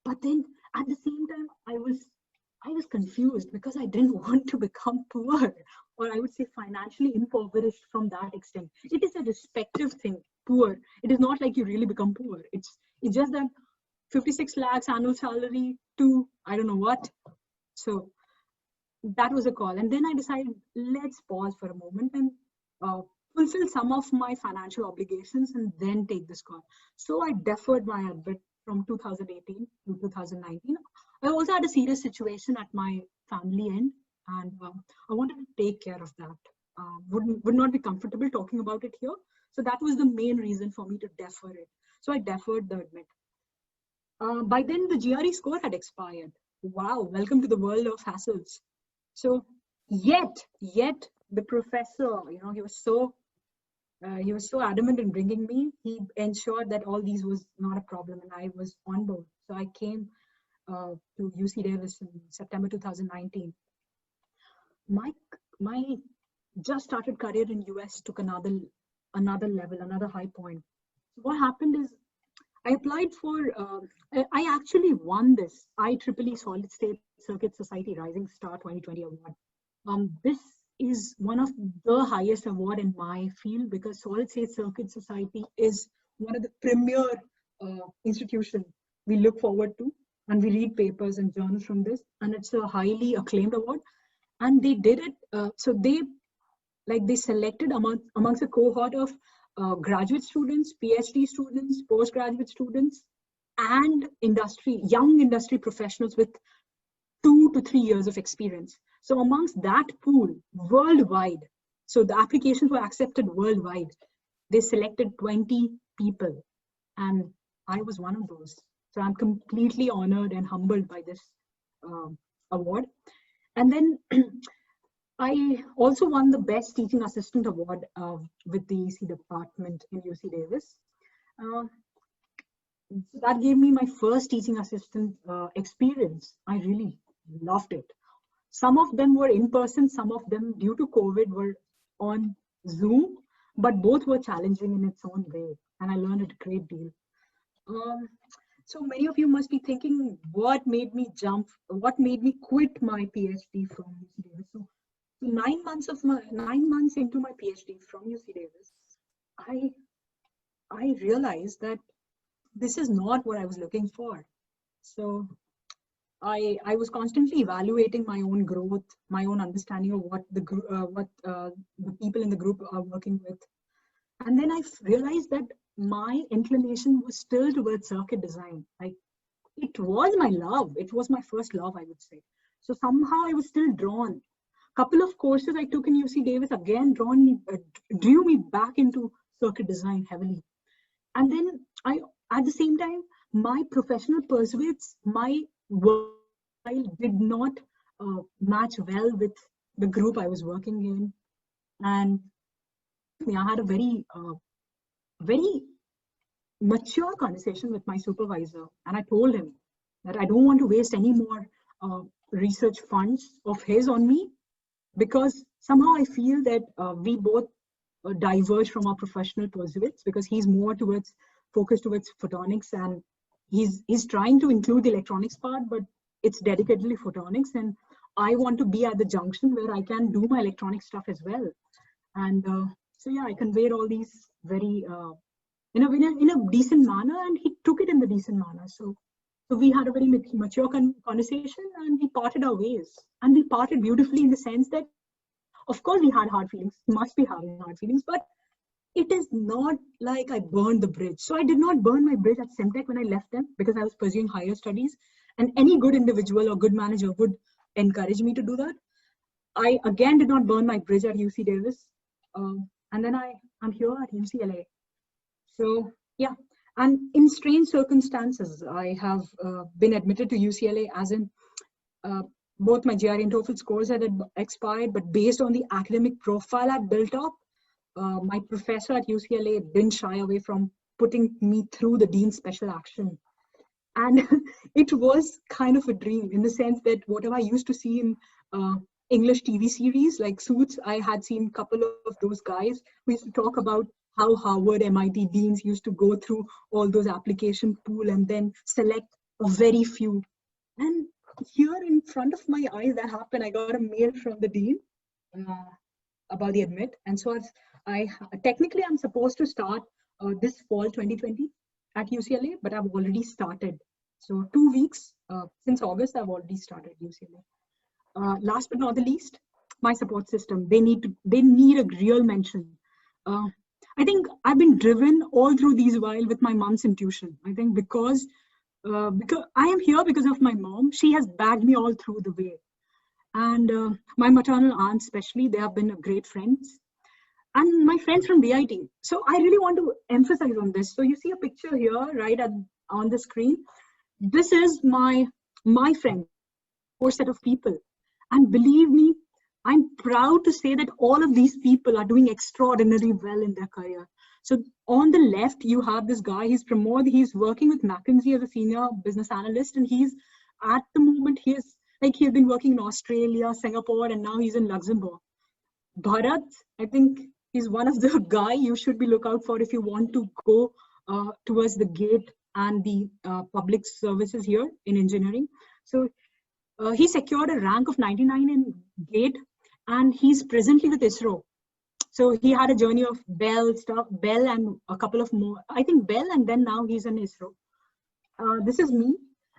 But then at the same time, I was confused because I didn't want to become poor, or I would say financially impoverished from that extent. It is a respective thing, poor. It is not like you really become poor. It's just that 56 lakhs annual salary to I don't know what. So that was a call. And then I decided, let's pause for a moment and fulfill some of my financial obligations and then take this call. So I deferred my admit from 2018 to 2019. I also had a serious situation at my family end, and I wanted to take care of that. Would not be comfortable talking about it here. So that was the main reason for me to defer it. So I deferred the admit. By then, the GRE score had expired. Wow, welcome to the world of hassles. So yet the professor, he was so adamant in bringing me. He ensured that all these was not a problem, and I was on board. So I came to UC Davis in September 2019. My just started career in US took another level, another high point. So what happened is I applied for, I actually won this IEEE Solid State Circuit Society Rising Star 2020 award. This is one of the highest award in my field because Solid State Circuit Society is one of the premier institutions we look forward to, and we read papers and journals from this, and it's a highly acclaimed award. And they did it, so they selected amongst a cohort of graduate students, PhD students, postgraduate students, and young industry professionals with 2 to 3 years of experience. So amongst that pool, worldwide, so the applications were accepted worldwide. They selected 20 people, and I was one of those. So I'm completely honored and humbled by this award. And then I also won the Best Teaching Assistant Award with the EC department in UC Davis. So that gave me my first teaching assistant experience. I really loved it. Some of them were in person, some of them due to COVID were on Zoom, but both were challenging in its own way. And I learned a great deal. So many of you must be thinking, what made me quit my PhD from UC Davis? So 9 months into my PhD from UC Davis, I realized that this is not what I was looking for. So I was constantly evaluating my own growth, my own understanding of what the people in the group are working with. And then I realized that my inclination was still towards circuit design. Like, it was my love. It was my first love, I would say. So somehow I was still drawn. Couple of courses I took in UC Davis again drew me back into circuit design heavily. And then at the same time, my professional pursuits, my work style did not match well with the group I was working in. And I had a very mature conversation with my supervisor. And I told him that I don't want to waste any more research funds of his on me, because somehow I feel that we both diverge from our professional pursuits, because he's more focused towards photonics, and he's trying to include the electronics part, but it's dedicatedly photonics. And I want to be at the junction where I can do my electronic stuff as well. And So yeah, I conveyed all these very in a decent manner, and he took it in the decent manner. So we had a very mature conversation, and we parted our ways, and we parted beautifully in the sense that, of course, we had hard feelings. He must be having hard feelings, but it is not like I burned the bridge. So I did not burn my bridge at Simtech when I left them, because I was pursuing higher studies, and any good individual or good manager would encourage me to do that. I again did not burn my bridge at UC Davis, and then I'm here at UCLA. So yeah, and in strange circumstances, I have been admitted to UCLA, as in both my GRE and TOEFL scores had expired, but based on the academic profile I'd built up, my professor at UCLA didn't shy away from putting me through the Dean's Special Action. And it was kind of a dream, in the sense that whatever I used to see in English TV series like Suits, I had seen a couple of those guys who used to talk about how Harvard, MIT deans used to go through all those application pool and then select a very few. And here in front of my eyes, that happened. I got a mail from the dean about the admit. And so technically I'm supposed to start this fall 2020 at UCLA, but I've already started. So 2 weeks since August, I've already started UCLA. Last but not the least, my support system. They need a real mention. I think I've been driven all through these while with my mom's intuition. I think because I am here because of my mom. She has backed me all through the way. And my maternal aunt especially, they have been great friends. And my friends from DIT. So I really want to emphasize on this. So you see a picture here, right, on the screen. This is my friend, core set of people. And believe me, I'm proud to say that all of these people are doing extraordinarily well in their career. So on the left, you have this guy, he's Pramod, he's working with McKinsey as a senior business analyst. And he's, at the moment, he's been working in Australia, Singapore, and now he's in Luxembourg. Bharat, I think he's one of the guy you should be look out for if you want to go towards the GATE and the public services here in engineering. So he secured a rank of 99 in GATE, and he's presently with ISRO. So he had a journey of Bell and a couple of more, I think Bell, and then now he's in ISRO. This is me.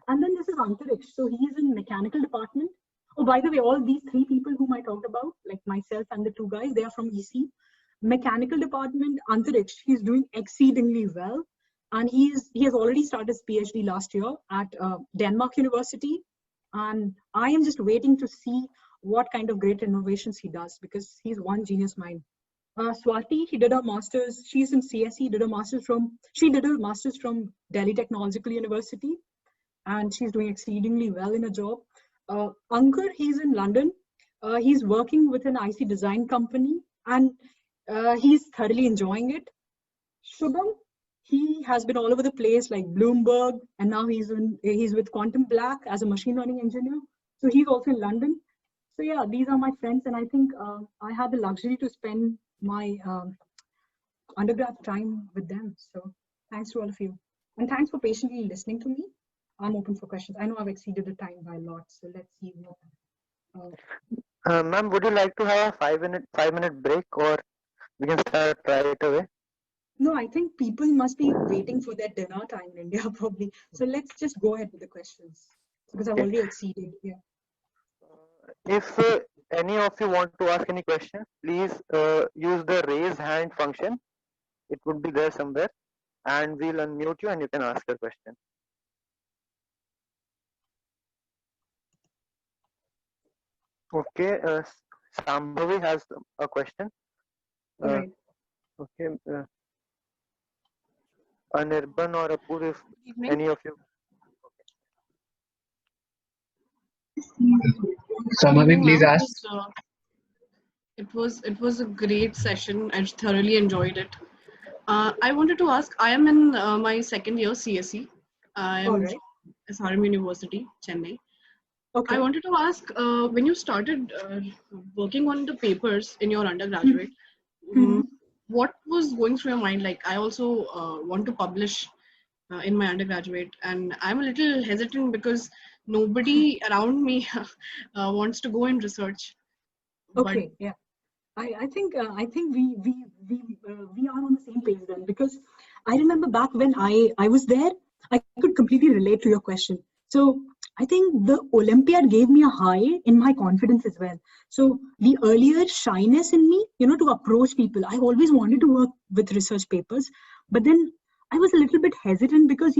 And then this is Antariksh. So he's in mechanical department. Oh, by the way, all these three people whom I talked about, like myself and the two guys, they are from EC. Mechanical department, Antariksh, he's doing exceedingly well. And he has already started his PhD last year at Denmark University. And I am just waiting to see what kind of great innovations he does, because he's one genius mind. Swati, he did her master's, she's in CSE, she did her master's from Delhi Technological University, and she's doing exceedingly well in a job. Ankur, he's in London. He's working with an IC design company, and he's thoroughly enjoying it. Shubham, he has been all over the place, like Bloomberg, and now he's with Quantum Black as a machine learning engineer. So he's also in London. So yeah, these are my friends, and I think I had the luxury to spend my undergrad time with them. So thanks to all of you, and thanks for patiently listening to me. I'm open for questions. I know I've exceeded the time by a lot, so let's see what. Ma'am, would you like to have a 5-minute break, or we can start right away? No, I think people must be waiting for their dinner time in India probably. So let's just go ahead with the questions, because I've already exceeded. Yeah. If any of you want to ask any question, please use the raise hand function. It would be there somewhere, and we'll unmute you and you can ask your question. Okay, Sambhavi has a question. Right. Okay, Anirban or Apur, if any of you. Sambhavi, please ask. It was a great session. I thoroughly enjoyed it. I wanted to ask, I am in my second year CSE. I am Right. from SRM University, Chennai. Okay. I wanted to ask, when you started working on the papers in your undergraduate, what was going through your mind? Like, I also want to publish in my undergraduate, and I'm a little hesitant because nobody around me wants to go in research. Okay. Yeah. I think we are on the same page then, because I remember back when I was there, I could completely relate to your question. So I think the Olympiad gave me a high in my confidence as well. So the earlier shyness in me, to approach people, I always wanted to work with research papers, but then I was a little bit hesitant because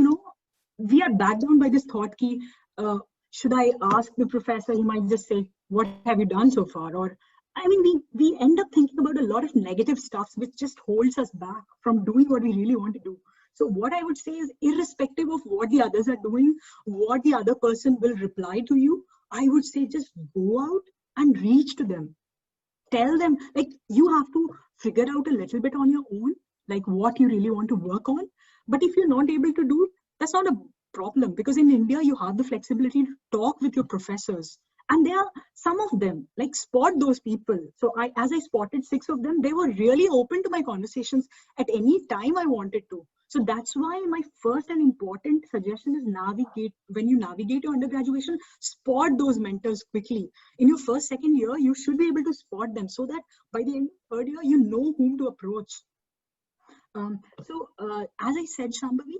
we are backed down by this thought key. Uh, should I ask the professor? He might just say, "What have you done so far?" Or I mean, we end up thinking about a lot of negative stuff which just holds us back from doing what we really want to do. So what I would say is, irrespective of what the others are doing, what the other person will reply to you, I would say just go out and reach to them. Tell them, like, you have to figure out a little bit on your own, like what you really want to work on. But if you're not able to do, that's not a problem, because in India you have the flexibility to talk with your professors, and there are some of them, like, spot those people. So as I spotted 6 of them, they were really open to my conversations at any time I wanted to. So that's why my first and important suggestion is, when you navigate your undergraduation, spot those mentors quickly. In your first, second year, you should be able to spot them, so that by the end of third year, you know whom to approach. As I said, Shambhavi,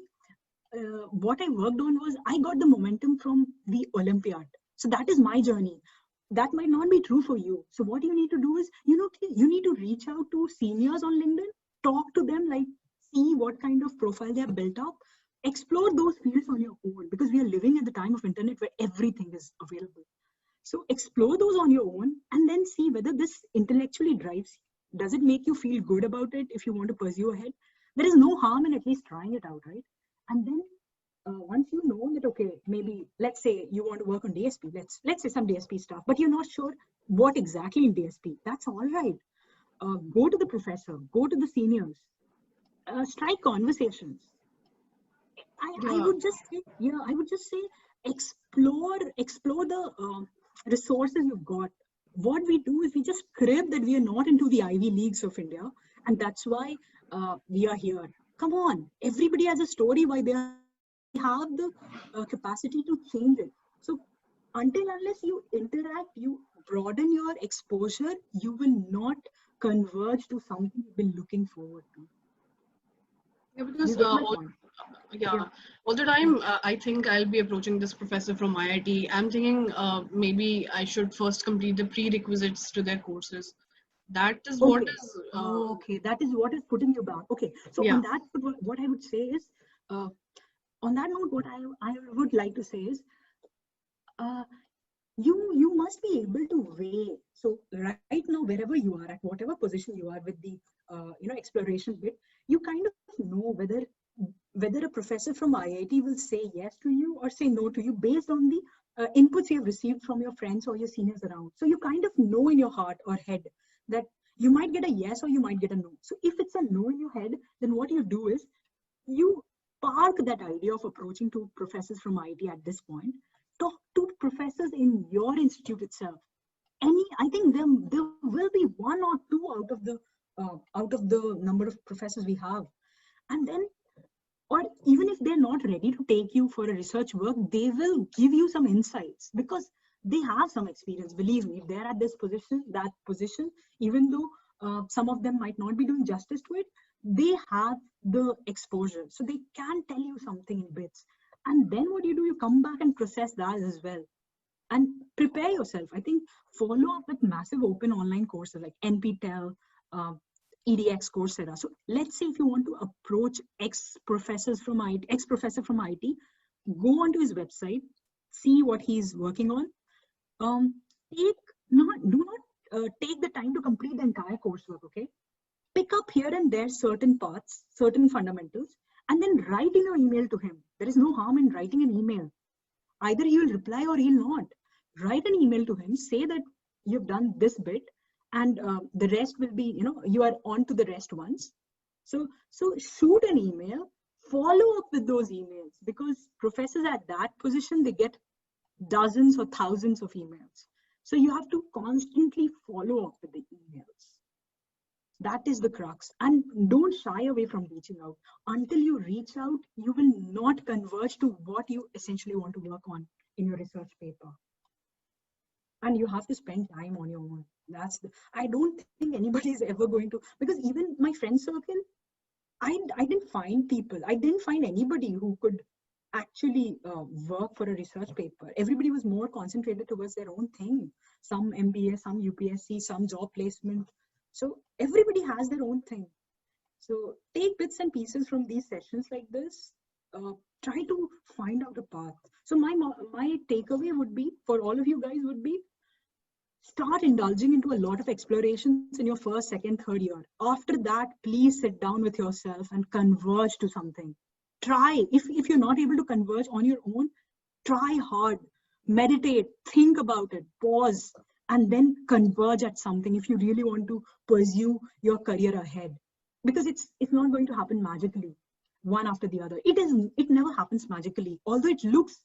what I worked on was, I got the momentum from the Olympiad. So that is my journey. That might not be true for you. So what you need to do is, you need to reach out to seniors on LinkedIn, talk to them, like, see what kind of profile they have built up, explore those fields on your own, because we are living at the time of internet where everything is available. So explore those on your own, and then see whether this intellectually drives you. Does it make you feel good about it if you want to pursue ahead? There is no harm in at least trying it out, right? And then once you know that, okay, maybe let's say you want to work on DSP, let's say some DSP stuff, but you're not sure what exactly in DSP. That's all right. Go to the professor, go to the seniors, strike conversations. I Yeah. would just say, I would just say, explore the resources you've got. What we do is we just crib that we are not into the Ivy Leagues of India, and that's why we are here. Come on, everybody has a story why they have the capacity to change it. So unless you interact, you broaden your exposure, you will not converge to something you've been looking forward to. Yeah, You because get my point? yeah, Yeah. all the time I think I'll be approaching this professor from IIT. I'm thinking maybe I should first complete the prerequisites to their courses. That is what Okay. is Okay. That is what is putting you back. Okay. So yeah. on that, what I would say is, uh, on that note, I would like to say is, uh, you must be able to weigh. So right now, wherever you are, at whatever position you are with the exploration bit, you kind of know whether a professor from IIT will say yes to you or say no to you based on the inputs you have received from your friends or your seniors around. So you kind of know in your heart or head that you might get a yes or you might get a no. So if it's a no in your head, then what you do is, you park that idea of approaching to professors from IIT at this point. Talk to professors in your institute itself. I think there will be one or two out of the number of professors we have, and then, or even if they're not ready to take you for a research work, they will give you some insights because they have some experience. Believe me, if they're at this position, that position, even though some of them might not be doing justice to it, they have the exposure, so they can tell you something in bits. And then what you do, you come back and process that as well and prepare yourself. I think follow up with massive open online courses like NPTEL, uh, EDX, Coursera. So let's say if you want to approach ex-professor from IT, go onto his website, see what he's working on. Um, take not do not take the time to complete the entire coursework. Okay, pick up here and there certain parts, certain fundamentals, and then write in your email to him. There is no harm in writing an email. Either he will reply or he'll not. Write an email to him, say that you've done this bit, and the rest will be, you are on to the rest once. So shoot an email, follow up with those emails, because professors at that position, they get dozens or thousands of emails. So you have to constantly follow up with the emails. That is the crux. And don't shy away from reaching out. Until you reach out, you will not converge to what you essentially want to work on in your research paper. And you have to spend time on your own. I don't think anybody is ever going to, because even my friend circle, I didn't find people. I didn't find anybody who could actually work for a research paper. Everybody was more concentrated towards their own thing. Some MBA, some UPSC, some job placement. So everybody has their own thing. So take bits and pieces from these sessions like this. Try to find out a path. So my takeaway would be for all of you guys would be, start indulging into a lot of explorations in your first, second, third year. After that, please sit down with yourself and converge to something. Try. If you're not able to converge on your own, try hard, meditate, think about it, pause, and then converge at something if you really want to pursue your career ahead. Because it's not going to happen magically, one after the other. It never happens magically. Although it looks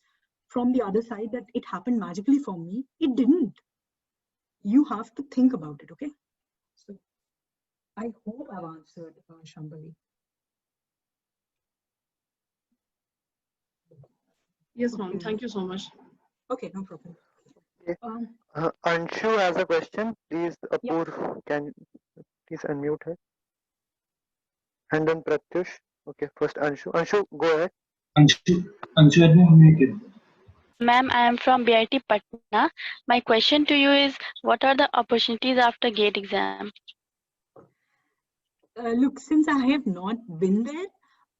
from the other side that it happened magically for me, it didn't. You have to think about it, okay? So I hope I've answered, Shambhali. Yes, ma'am. Thank you so much. Okay, no problem. Okay. Anshu has a question. Please, Yeah. Apoor, can you please unmute her? And then Pratyush. Okay, first Anshu. Anshu, go ahead. Anshu, Anshu has been unmuted. Ma'am, I am from BIT Patna. My question to you is, what are the opportunities after GATE exam? Look, since I have not been there,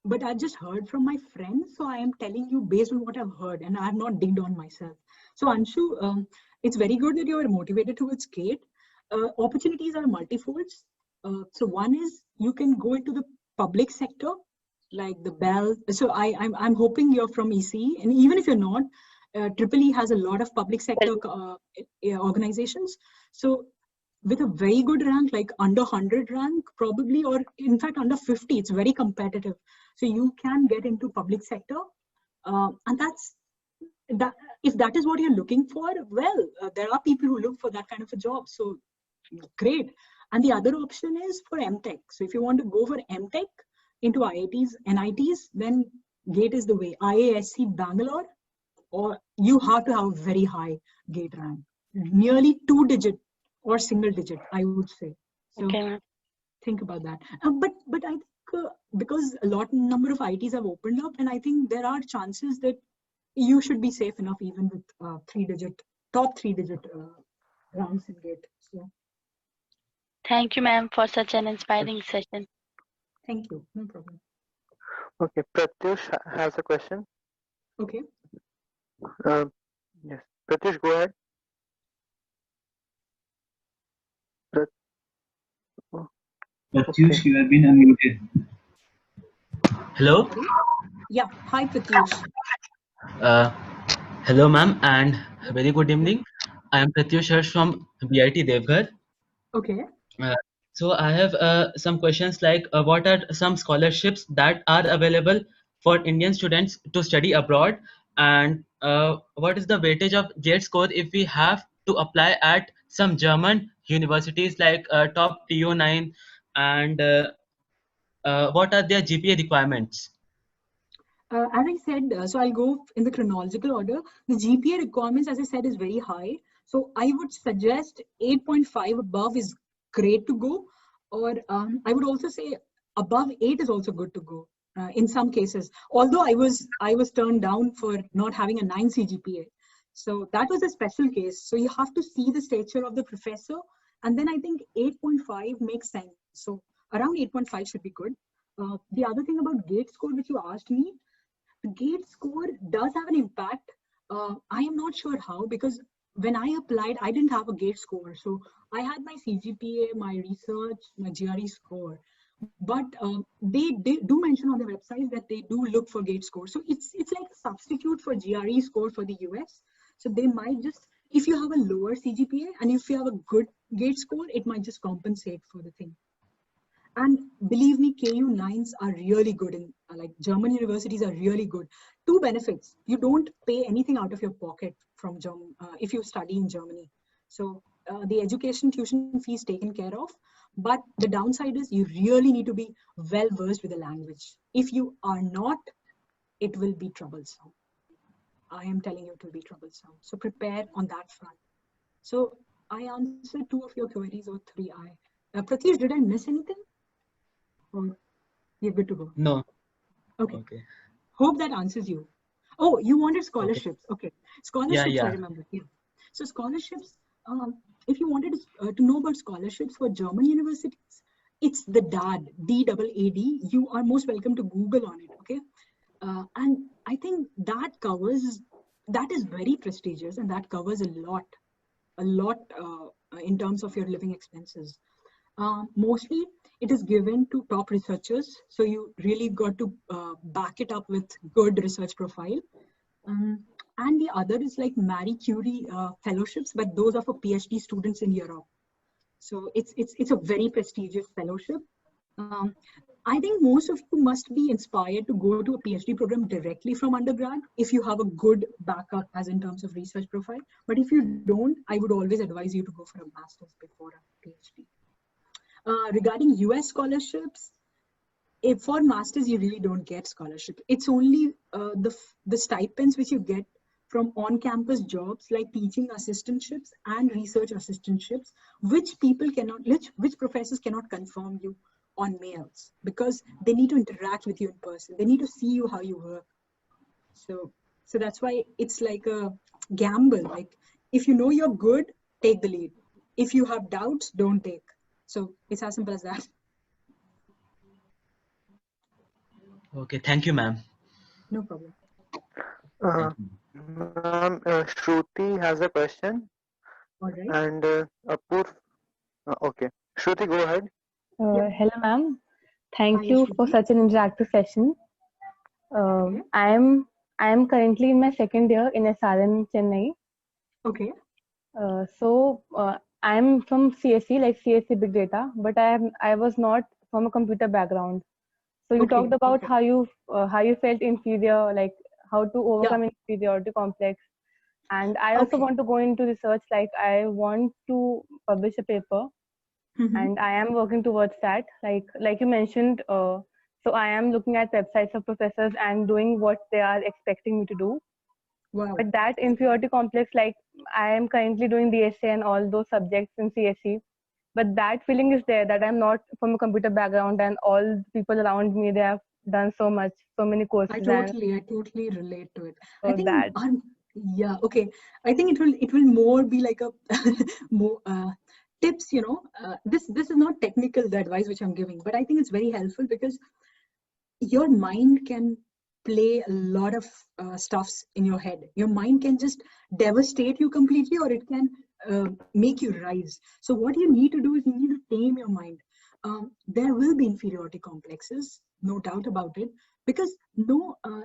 but I just heard from my friends, so I am telling you based on what I've heard, and I have not digged on myself. So Anshu, it's very good that you are motivated towards GATE. Opportunities are multifolds. So one is you can go into the public sector, like the Bell. So I'm hoping you're from ECE, and even if you're not, EEE has a lot of public sector organizations. So with a very good rank, like under 100 rank probably, or in fact under 50, it's very competitive. So you can get into public sector, and that. If that is what you're looking for, well, there are people who look for that kind of a job. So great. And the other option is for MTech. So if you want to go for MTech into IITs, NITs, then GATE is the way. IASC Bangalore, or you have to have a very high GATE rank, nearly 2-digit or single digit, I would say. So Okay. think about that. But I think because a number of IITs have opened up, and I think there are chances that you should be safe enough even with top 3-digit ranks in GATE. So Thank you, ma'am, for such an inspiring session. thank you. No problem. Okay, Pratyush has a question. Okay. Yes, Pratyush, go ahead. Pratyush, you have been unmuted. Hello. Yeah. Hi, Pratyush. Uh, Hello, ma'am, and very good evening. I am Pratyush Harsh from BIT Devghar. Okay. Uh, so I have some questions like what are some scholarships that are available for Indian students to study abroad, and what is the weightage of GATE score if we have to apply at some German universities like top TU9, and what are their GPA requirements? As I said, so I'll go in the chronological order. The GPA requirements, as I said, is very high. So I would suggest 8.5 above is great to go. Or I would also say above 8 is also good to go in some cases. Although I was turned down for not having a 9 CGPA. So that was a special case. So you have to see the stature of the professor. And then I think 8.5 makes sense. So around 8.5 should be good. The other thing about GATE score, which you asked me, the GATE score does have an impact. I am not sure how, because when I applied, I didn't have a GATE score. So I had my CGPA, my research, my GRE score. But they do mention on their website that they do look for GATE score. So it's like a substitute for GRE score for the US. So they might just, if you have a lower CGPA and if you have a good GATE score, it might just compensate for the thing. And believe me, KU9s are really good in like German universities are really good. Two benefits: you don't pay anything out of your pocket from if you study in Germany. So the education tuition fees taken care of. But the downside is you really need to be well versed with the language. If you are not, it will be troublesome. I am telling you, it will be troublesome. So prepare on that front. So I answered 2 of your queries or 3. Pratish, did I miss anything? Or you're good to go? No. Okay. Okay. Hope that answers you. Oh, you wanted Okay. scholarships. Okay. Yeah, Scholarships, I yeah. remember. Yeah. So scholarships, if you wanted to know about scholarships for German universities, it's the DAAD, DAAD. You are most welcome to Google on it. Okay. And I think that is very prestigious, and that covers a lot in terms of your living expenses. Mostly it is given to top researchers, so you really got to back it up with good research profile. And the other is like Marie Curie fellowships, but those are for PhD students in Europe. So it's a very prestigious fellowship. Um, I think most of you must be inspired to go to a PhD program directly from undergrad if you have a good backup as in terms of research profile. But if you don't, I would always advise you to go for a master's before a PhD. Regarding US scholarships, if for masters you really don't get scholarship. It's only the stipends which you get from on-campus jobs like teaching assistantships and research assistantships, which which professors cannot confirm you on mails because they need to interact with you in person. They need to see you how you work. So that's why it's like a gamble. Like if you know you're good, take the lead. If you have doubts, don't take. So it's as simple as that. Okay. Thank you, ma'am. No problem. Uh, Thank you. Ma'am, Shruti has a question, All right. and Apur. Okay, Shruti, go ahead. Hello, ma'am. Thank Hi, you for Shruti. such an interactive session. Okay. I am currently in my second year in SRM Chennai. Okay. I'm from CSE, like CSE Big Data, but I was not from a computer background. So you Okay. talked about Okay. how you felt inferior, like how to Yeah. overcome inferiority complex. And I also Okay. want to go into research. Like I want to publish a paper, Mm-hmm. and I am working towards that. Like you mentioned, so I am looking at websites of professors and doing what they are expecting me to do. Wow. But that inferiority complex, like I am currently doing the essay and all those subjects in CSE, but that feeling is there that I'm not from a computer background, and all people around me, they have done so much, so many courses, and I totally relate to it. I so think that. yeah, okay. I think it will more be like a more tips, this is not technical, the advice which I'm giving, but I think it's very helpful because your mind can play a lot of stuffs in your head. Your mind can just devastate you completely, or it can make you rise. So what you need to do is you need to tame your mind. There will be inferiority complexes, no doubt about it, because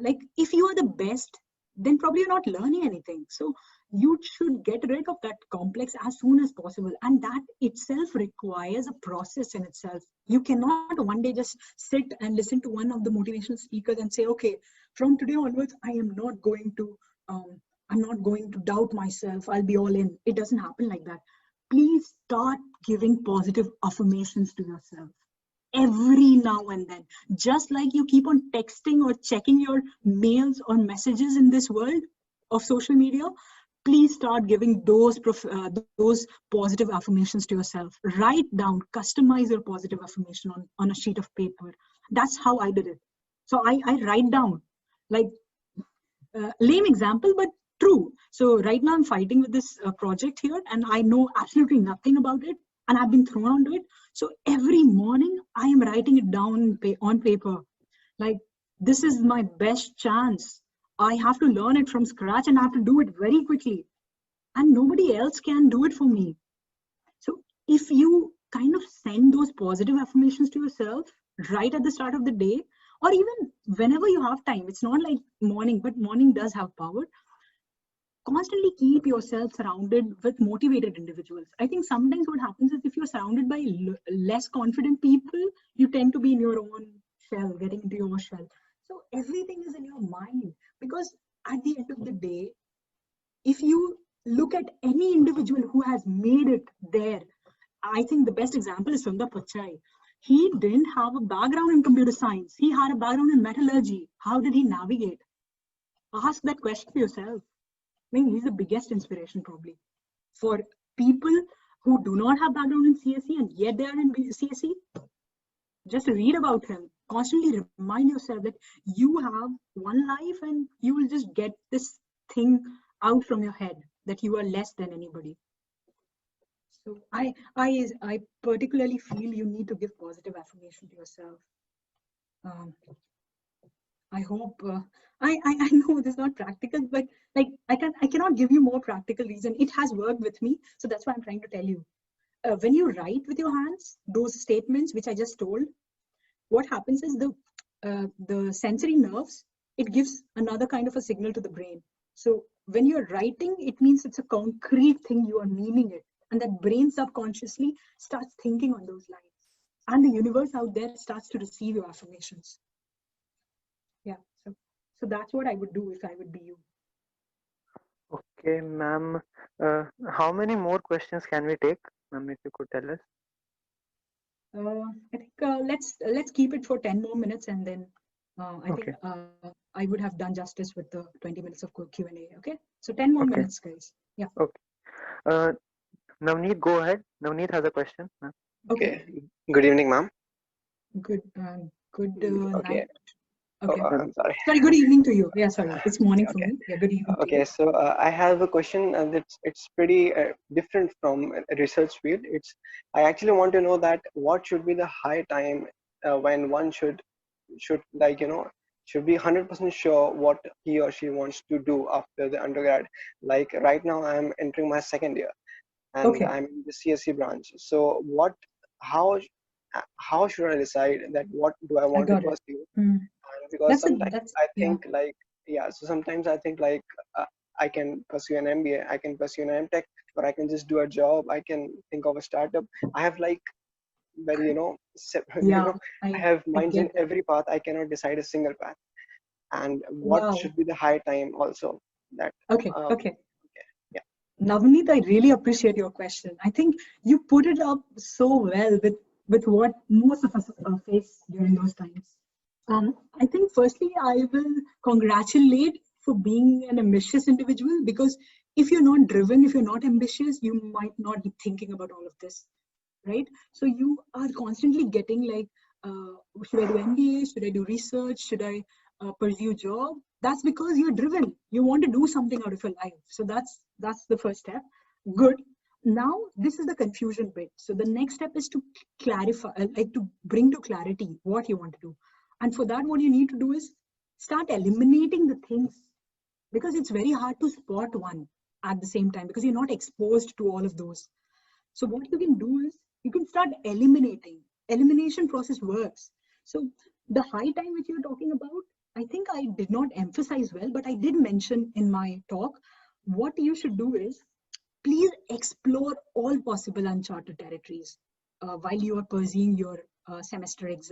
like if you are the best, then probably you're not learning anything. So you should get rid of that complex as soon as possible, and that itself requires a process in itself. You cannot one day just sit and listen to one of the motivational speakers and say, okay, from today onwards I'm not going to doubt myself, I'll be all in. It doesn't happen like that. Please start giving positive affirmations to yourself every now and then. Just like you keep on texting or checking your mails or messages in this world of social media, please start giving those positive affirmations to yourself. Write down, customize your positive affirmation on a sheet of paper. That's how I did it. So I write down, like, lame example, but true. So right now I'm fighting with this project here, and I know absolutely nothing about it, and I've been thrown onto it. So every morning I am writing it down on paper. Like, this is my best chance. I have to learn it from scratch, and I have to do it very quickly. And nobody else can do it for me. So if you kind of send those positive affirmations to yourself right at the start of the day, or even whenever you have time, it's not like morning, but morning does have power. Constantly keep yourself surrounded with motivated individuals. I think sometimes what happens is if you're surrounded by less confident people, you tend to be in your own shell, getting into your shell. So everything is in your mind, because at the end of the day, if you look at any individual who has made it there, I think the best example is Sundar Pichai. He didn't have a background in computer science. He had a background in metallurgy. How did he navigate? Ask that question to yourself. I mean, he's the biggest inspiration probably for people who do not have background in CSE and yet they are in CSE, just read about him. Constantly remind yourself that you have one life and you will just get this thing out from your head that you are less than anybody. So I particularly feel you need to give positive affirmation to yourself. I hope I know this is not practical, but like I cannot give you more practical reason. It has worked with me, so that's why I'm trying to tell you. When you write with your hands those statements which I just told, what happens is the sensory nerves, it gives another kind of a signal to the brain. So when you're writing, it means it's a concrete thing, you are meaning it, and that brain subconsciously starts thinking on those lines, and the universe out there starts to receive your affirmations. Yeah, so that's what I would do if I would be you. Okay, ma'am. How many more questions can we take, ma'am? If you could tell us. I think let's keep it for 10 more minutes, and then I think I would have done justice with the 20 minutes of Q&A. Okay, so 10 more minutes, guys. Yeah. Okay. Navneet, go ahead. Navneet has a question. Okay. Good evening, ma'am. Good. Good Okay. night. Okay. I'm sorry. Sorry. Good evening to you. Yeah. Sorry. It's morning for me. Yeah. Good evening. Okay. So I have a question, and it's pretty different from a research field. I actually want to know that what should be the high time when one should like should be 100% sure what he or she wants to do after the undergrad. Like right now, I'm entering my second year, and I'm in the CSE branch. So how should I decide that what do I want to pursue? And because sometimes I think like so sometimes I think like I can pursue an MBA, I can pursue an MTech, or I can just do a job. I can think of a startup. I have like very I have minds in every path. I cannot decide a single path. And what should be the high time also that yeah. Navneet, I really appreciate your question. I think you put it up so well with what most of us face during those times. I think firstly, I will congratulate for being an ambitious individual, because if you're not driven, if you're not ambitious, you might not be thinking about all of this, right? So you are constantly getting like, should I do MBA? Should I do research? Should I pursue job? That's because you're driven. You want to do something out of your life. So that's the first step. Good. Now this is the confusion bit. So the next step is to clarify, like to bring to clarity what you want to do. And for that, what you need to do is start eliminating the things, because it's very hard to spot one at the same time because you're not exposed to all of those. So what you can do is you can start eliminating. Elimination process works. So the high time which you're talking about, I think I did not emphasize well, but I did mention in my talk, what you should do is please explore all possible uncharted territories while you are pursuing your semesters.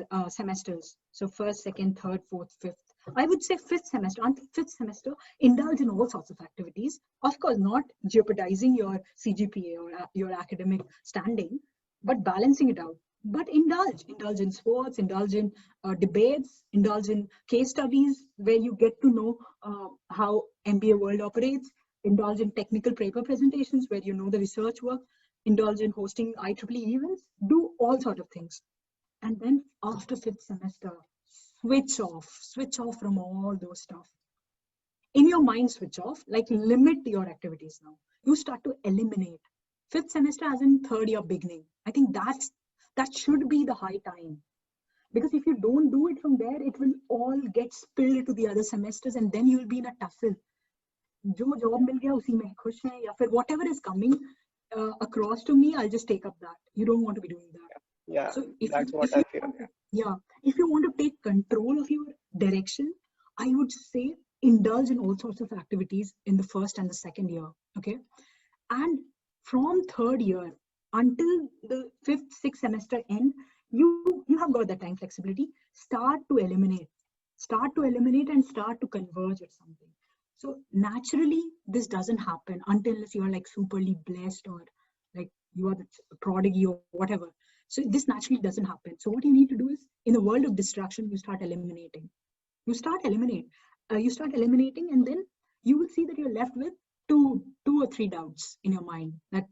So first, second, third, fourth, fifth. I would say fifth semester. Until fifth semester, indulge in all sorts of activities. Of course, not jeopardizing your CGPA or your academic standing, but balancing it out. But indulge in sports, indulge in debates, indulge in case studies where you get to know how MBA world operates, indulge in technical paper presentations where you know the research work, indulge in hosting IEEE events, do all sort of things. And then after fifth semester, switch off from all those stuff. In your mind, switch off, like limit your activities now. You start to eliminate. Fifth semester as in third year beginning. I think that should be the high time. Because if you don't do it from there, it will all get spilled to the other semesters and then you'll be in a tussle. Jo job mil gaya, usi mein khush hai, ya fir whatever is coming across to me, I'll just take up that. You don't want to be doing that. Yeah, so that's what I feel. If you want to take control of your direction, I would say indulge in all sorts of activities in the first and the second year. Okay, and from third year until the fifth, sixth semester end, you have got that time flexibility. Start to eliminate and start to converge at something. So naturally, this doesn't happen until you're like superly blessed or like you are the prodigy or whatever. So this naturally doesn't happen. So what you need to do is, in the world of distraction, you start eliminating. You start eliminating, and then you will see that you're left with two or three doubts in your mind. That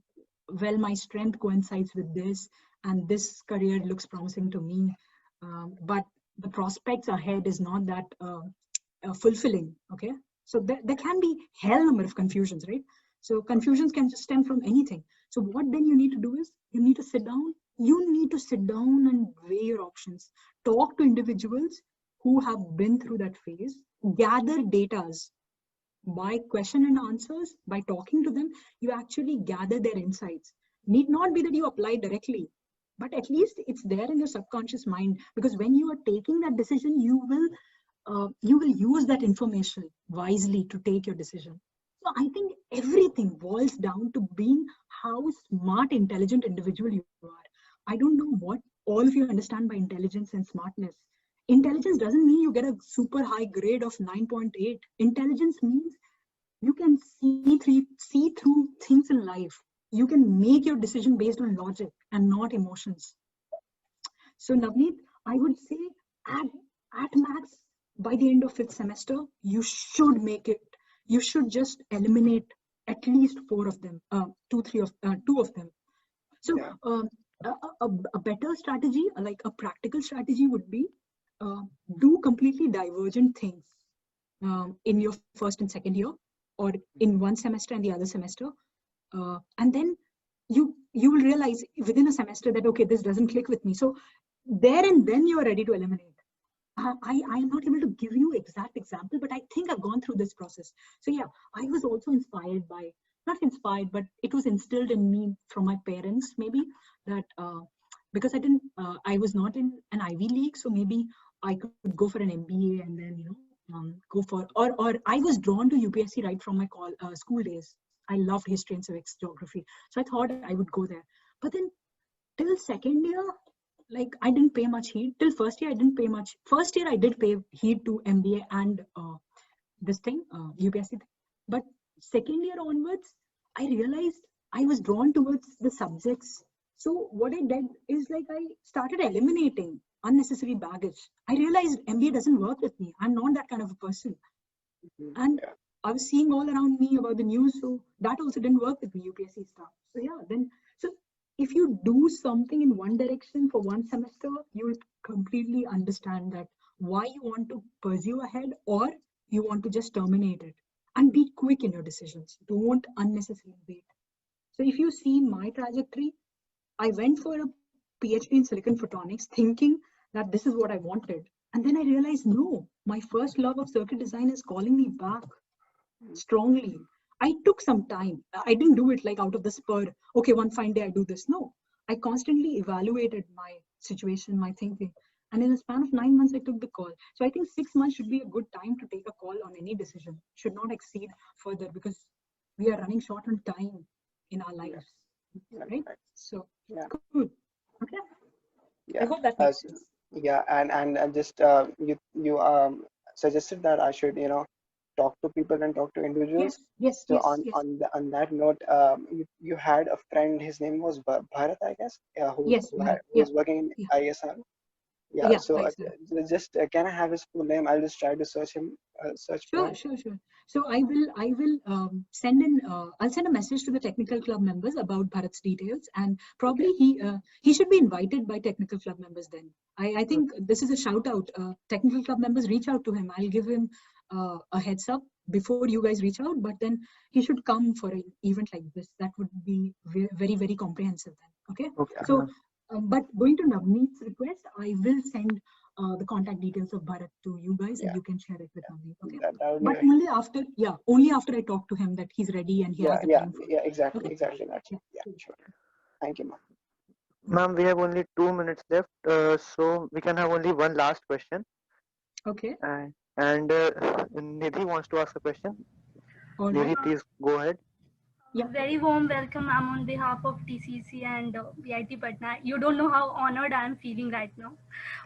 well, my strength coincides with this, and this career looks promising to me, but the prospects ahead is not that fulfilling. Okay, so there can be hell number of confusions, right? So confusions can just stem from anything. So what then you need to do is you need to sit down. You need to sit down and weigh your options. Talk to individuals who have been through that phase. Gather datas. By question and answers, by talking to them, you actually gather their insights. Need not be that you apply directly, but at least it's there in your subconscious mind, because when you are taking that decision, you will use that information wisely to take your decision. So I think everything boils down to being how smart, intelligent individual you are. I don't know what all of you understand by intelligence and smartness. Intelligence doesn't mean you get a super high grade of 9.8. Intelligence means you can see through things in life. You can make your decision based on logic and not emotions. So Navneet, I would say at max, by the end of 5th semester, you should make it. You should just eliminate at least 4 of them, 2 of them. So a better strategy, like a practical strategy, would be do completely divergent things in your first and second year, or in one semester and the other semester, and then you will realize within a semester that, okay, this doesn't click with me. So there and then you are ready to eliminate. I am not able to give you exact example, but I think I've gone through this process. So yeah, I was also inspired by, not inspired, but it was instilled in me from my parents, maybe, that because I was not in an Ivy League, so maybe I could go for an MBA and then, go for, or I was drawn to UPSC right from my school days. I loved history and civics, geography. So I thought I would go there. But then till second year, like, I didn't pay much heed. Till first year, I didn't pay much. First year, I did pay heed to MBA and this thing, UPSC thing. But second year onwards, I realized I was drawn towards the subjects. So what I did is, like, I started eliminating unnecessary baggage. I realized MBA doesn't work with me. I'm not that kind of a person. And I was seeing all around me about the news, so that also didn't work with me, UPSC stuff. So yeah, then, so if you do something in one direction for one semester, you will completely understand that why you want to pursue ahead, or you want to just terminate it. And be quick in your decisions. Don't unnecessarily wait. So if you see my trajectory, I went for a PhD in silicon photonics thinking that this is what I wanted. And then I realized, no, my first love of circuit design is calling me back strongly. I took some time. I didn't do it like out of the spur. Okay, one fine day I do this. No, I constantly evaluated my situation, my thinking. And in the span of 9 months, I took the call. So I think 6 months should be a good time to take a call on any decision. Should not exceed further, because we are running short on time in our lives. Right? So good. Okay. Yeah. I hope that makes sense. Yeah, and just you suggested that I should, talk to people and talk to individuals. Yes. So yes, on that note, you had a friend. His name was Bharat, I guess. Who was working in ISR. Yeah. So just can I have his full name? I'll just try to search him. Sure. So I will send I'll send a message to the technical club members about Bharat's details, and probably he should be invited by technical club members. Then I think this is a shout out. Technical club members, reach out to him. I'll give him a heads up before you guys reach out. But then he should come for an event like this. That would be very, very comprehensive. Then okay. So. But going to Navneet's request, I will send the contact details of Bharat to you guys, and you can share it with Navneet. Okay. But only after I talk to him that he's ready and he has the time. Exactly. Okay. Exactly. Yeah, sure. Thank you, ma'am. Ma'am, we have only 2 minutes left, so we can have only one last question. Okay. And Nidhi wants to ask a question. Nidhi, please go ahead. Yeah. Very warm welcome. I'm on behalf of TCC and VIT Patna. You don't know how honored I am feeling right now.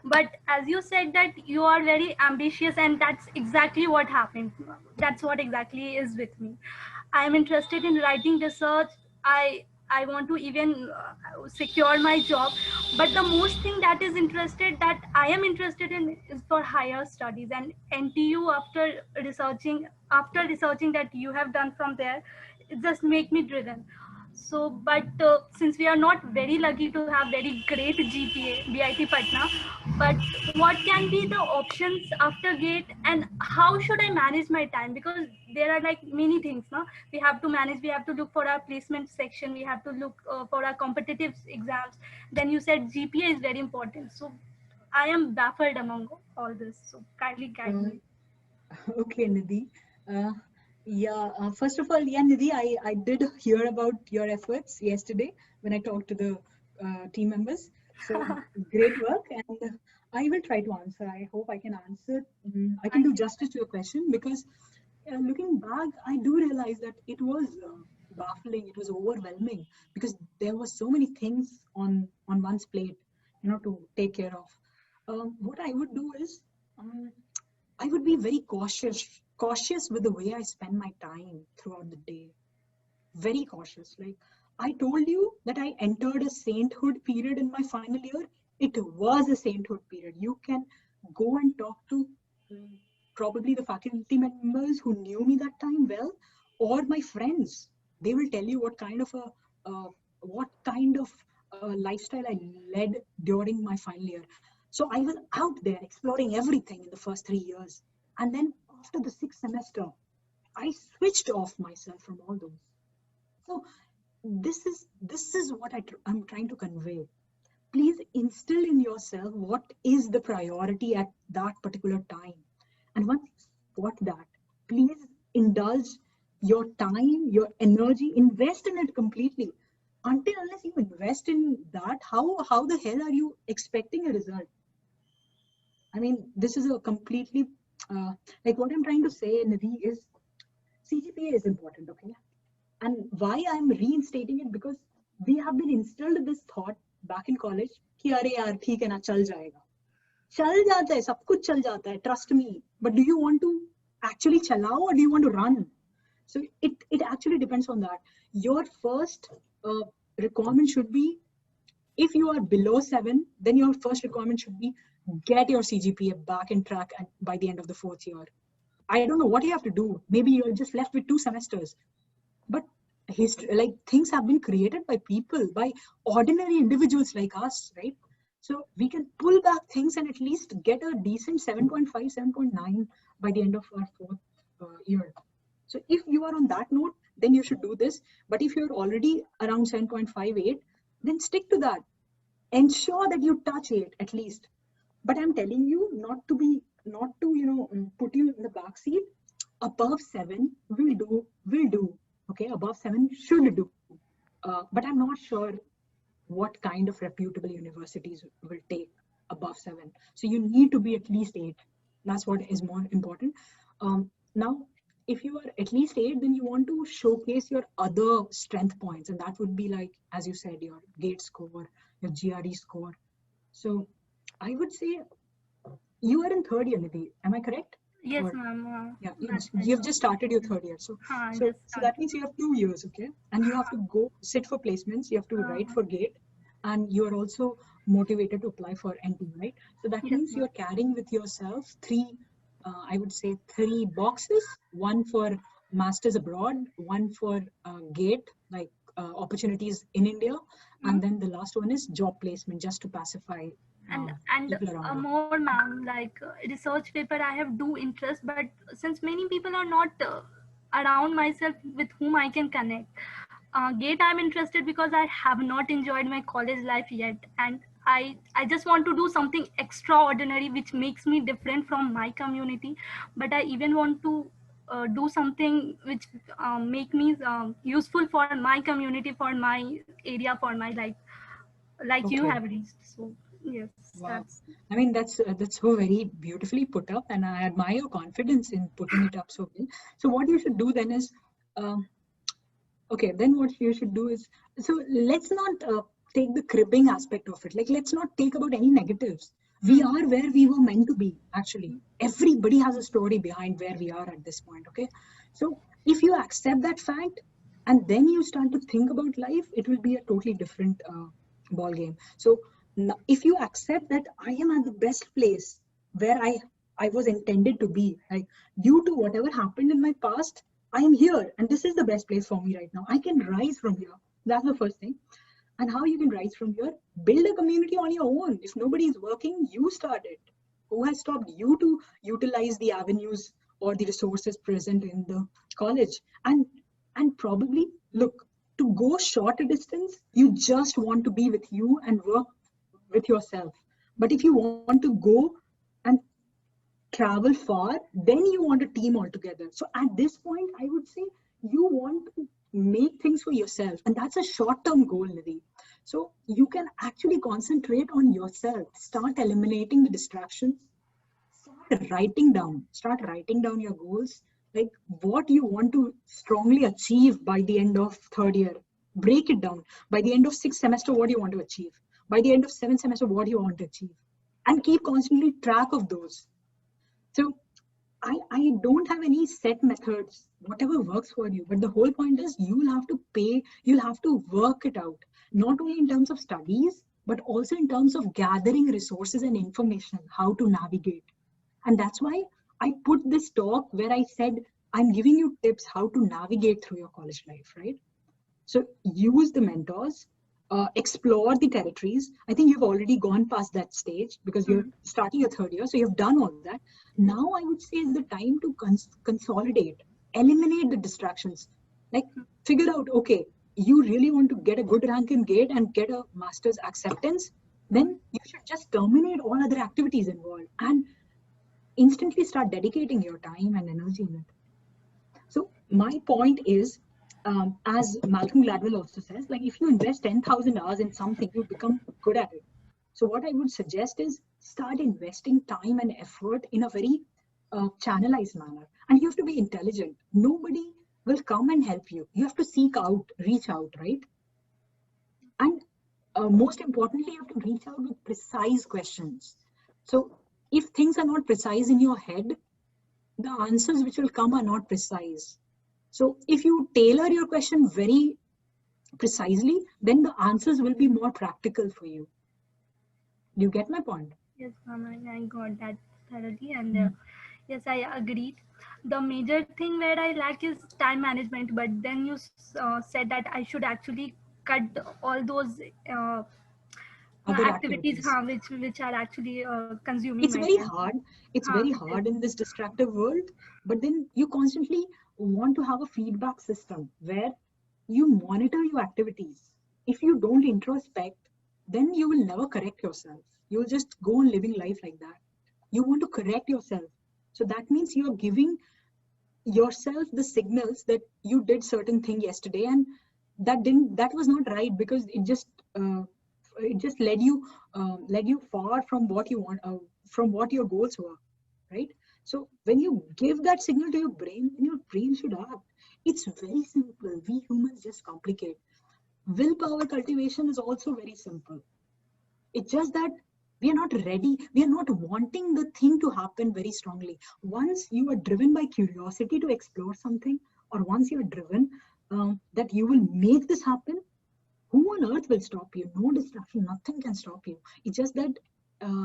But as you said that you are very ambitious, and that's exactly what happened. That's what exactly is with me. I am interested in writing research. I want to even secure my job. But the most thing that I am interested in is for higher studies. And NTU, after researching that you have done from there, it just make me driven. So, but since we are not very lucky to have very great GPA, BIT Patna, but what can be the options after GATE and how should I manage my time? Because there are like many things, no? We have to manage, we have to look for our placement section, we have to look for our competitive exams. Then you said GPA is very important. So I am baffled among all this. So kindly guide me. Okay, Nidhi. Uh, first of all, yeah, Nidhi, I did hear about your efforts yesterday when I talked to the team members. So great work, and I will try to answer. I hope I can answer. I can do justice to your question because looking back, I do realize that it was baffling. It was overwhelming because there were so many things on one's plate, to take care of. What I would do is. I would be very cautious with the way I spend my time throughout the day. Very cautious. Like I told you that I entered a sainthood period in my final year. It was a sainthood period. You can go and talk to probably the faculty members who knew me that time well, or my friends. They will tell you what kind of lifestyle I led during my final year. So I was out there exploring everything in the first 3 years. And then after the sixth semester, I switched off myself from all those. So this is what I'm trying to convey. Please instill in yourself what is the priority at that particular time. And once you spot that, please indulge your time, your energy, invest in it completely. Until unless you invest in that, how the hell are you expecting a result? I mean, this is a completely, like what I'm trying to say, Nidhi, is CGPA is important, okay? And why I'm reinstating it, because we have been instilled this thought back in college, कि अरे यार ठीक है ना चल जाएगा. चल जाता है, सब कुछ चल जाता है, trust me. But do you want to actually chalao or do you want to run? So it actually depends on that. Your first requirement should be, if you are below 7, then your first requirement should be get your CGPA back in track by the end of the 4th year. I don't know what you have to do. Maybe you're just left with 2 semesters. But history, like things have been created by people, by ordinary individuals like us, right? So we can pull back things and at least get a decent 7.5, 7.9 by the end of our 4th year. So if you are on that note, then you should do this. But if you're already around 7.58, then stick to that. Ensure that you touch 8 at least. But I'm telling you not to put you in the back seat. Above 7 will do. Okay, above 7 should do. But I'm not sure what kind of reputable universities will take above 7. So you need to be at least 8. That's what is more important. Now, if you are at least 8, then you want to showcase your other strength points. And that would be like, as you said, your GATE score, your GRE score. So I would say you are in 3rd year, Nidhi. Am I correct? Yes, ma'am. Yeah, you've just started your 3rd year. So that means you have 2 years, okay? And you have to go sit for placements. You have to write for GATE. And you are also motivated to apply for NT, right? So that means you're carrying with yourself 3 boxes. 1 for masters abroad, 1 for GATE, like opportunities in India. And then the last one is job placement, just to pacify and more, ma'am, like research paper I have do interest, but since many people are not around myself with whom I can connect, GATE I'm interested because I have not enjoyed my college life yet, and I just want to do something extraordinary which makes me different from my community, but I even want to do something which make me useful for my community, for my area, for my life, like you have reached. So yes. Wow. I mean, that's so very beautifully put up, and I admire your confidence in putting it up so well. So what you should do then is, okay, then what you should do is, so let's not take the cribbing aspect of it. Like, let's not take about any negatives. We are where we were meant to be, actually. Everybody has a story behind where we are at this point, okay? So if you accept that fact, and then you start to think about life, it will be a totally different ball game. So now, if you accept that I am at the best place where I was intended to be, like due to whatever happened in my past, I am here and this is the best place for me right now. I can rise from here. That's the first thing. And how you can rise from here, build a community on your own. If nobody is working, you start it. Who has stopped you to utilize the avenues or the resources present in the college? And probably, look, to go short a distance, you just want to be with you and work with yourself. But if you want to go and travel far, then you want a team altogether. So at this point, I would say you want to make things for yourself, and that's a short-term goal, Nidhi. So you can actually concentrate on yourself, start eliminating the distractions, start writing down your goals, like what you want to strongly achieve by the end of third year. Break it down. By the end of sixth semester, what do you want to achieve? By the end of seventh semester, what do you want to achieve? And keep constantly track of those. So I don't have any set methods, whatever works for you. But the whole point is you'll have to work it out, not only in terms of studies, but also in terms of gathering resources and information, how to navigate. And that's why I put this talk where I said, I'm giving you tips how to navigate through your college life, right? So use the mentors, explore the territories. I think you've already gone past that stage because you're starting your third year. So you've done all that. Now I would say is the time to consolidate, eliminate the distractions. Like figure out, okay, you really want to get a good rank in GATE and get a master's acceptance, then you should just terminate all other activities involved and instantly start dedicating your time and energy in it. So my point is, as Malcolm Gladwell also says, like if you invest 10,000 hours in something, you become good at it. So what I would suggest is start investing time and effort in a very channelized manner. And you have to be intelligent. Nobody will come and help you. You have to seek out, reach out, right? And most importantly, you have to reach out with precise questions. So if things are not precise in your head, the answers which will come are not precise. So if you tailor your question very precisely, then the answers will be more practical for you. Do you get my point? Yes, ma'am, I got that thoroughly, and yes, I agreed. The major thing where I lack is time management, but then you said that I should actually cut all those other activities which are actually consuming it's my very time. hard. It's very hard in this distractive world, but then you constantly want to have a feedback system where you monitor your activities. If you don't introspect, then you will never correct yourself. You'll just go on living life like that. You want to correct yourself. So that means you're giving yourself the signals that you did certain thing yesterday and that was not right because it just led you far from what you want, from what your goals were, right? So when you give that signal to your brain, then your brain should act. It's very simple. We humans just complicate. Willpower cultivation is also very simple. It's just that we are not ready. We are not wanting the thing to happen very strongly. Once you are driven by curiosity to explore something, or once you are driven that you will make this happen, who on earth will stop you? No distraction, nothing can stop you. It's just that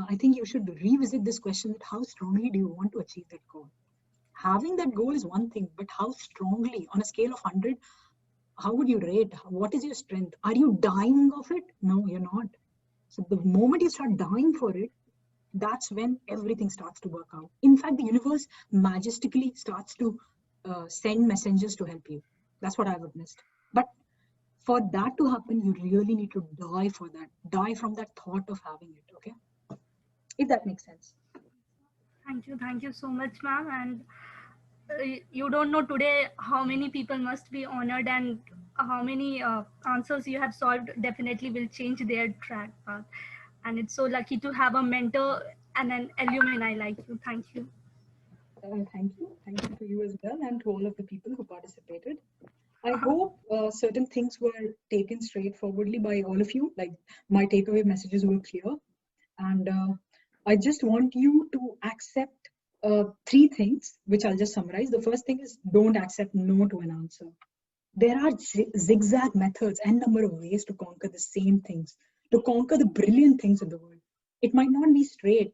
I think you should revisit this question that how strongly do you want to achieve that goal? Having that goal is one thing, but how strongly, on a scale of 100, how would you rate? What is your strength? Are you dying of it? No, you're not. So the moment you start dying for it, that's when everything starts to work out. In fact, the universe majestically starts to send messengers to help you. That's what I witnessed. But for that to happen, you really need to die for that. Die from that thought of having it, okay? If that makes sense. Thank you so much, ma'am. And you don't know today how many people must be honored and how many answers you have solved definitely will change their track path. And it's so lucky to have a mentor and an alumni like you. Thank you. Thank you. Thank you to you as well and to all of the people who participated. I hope certain things were taken straightforwardly by all of you. Like my takeaway messages were clear. And I just want you to accept 3 things, which I'll just summarize. The first thing is don't accept no to an answer. There are zigzag methods and number of ways to conquer the same things, to conquer the brilliant things in the world. It might not be straight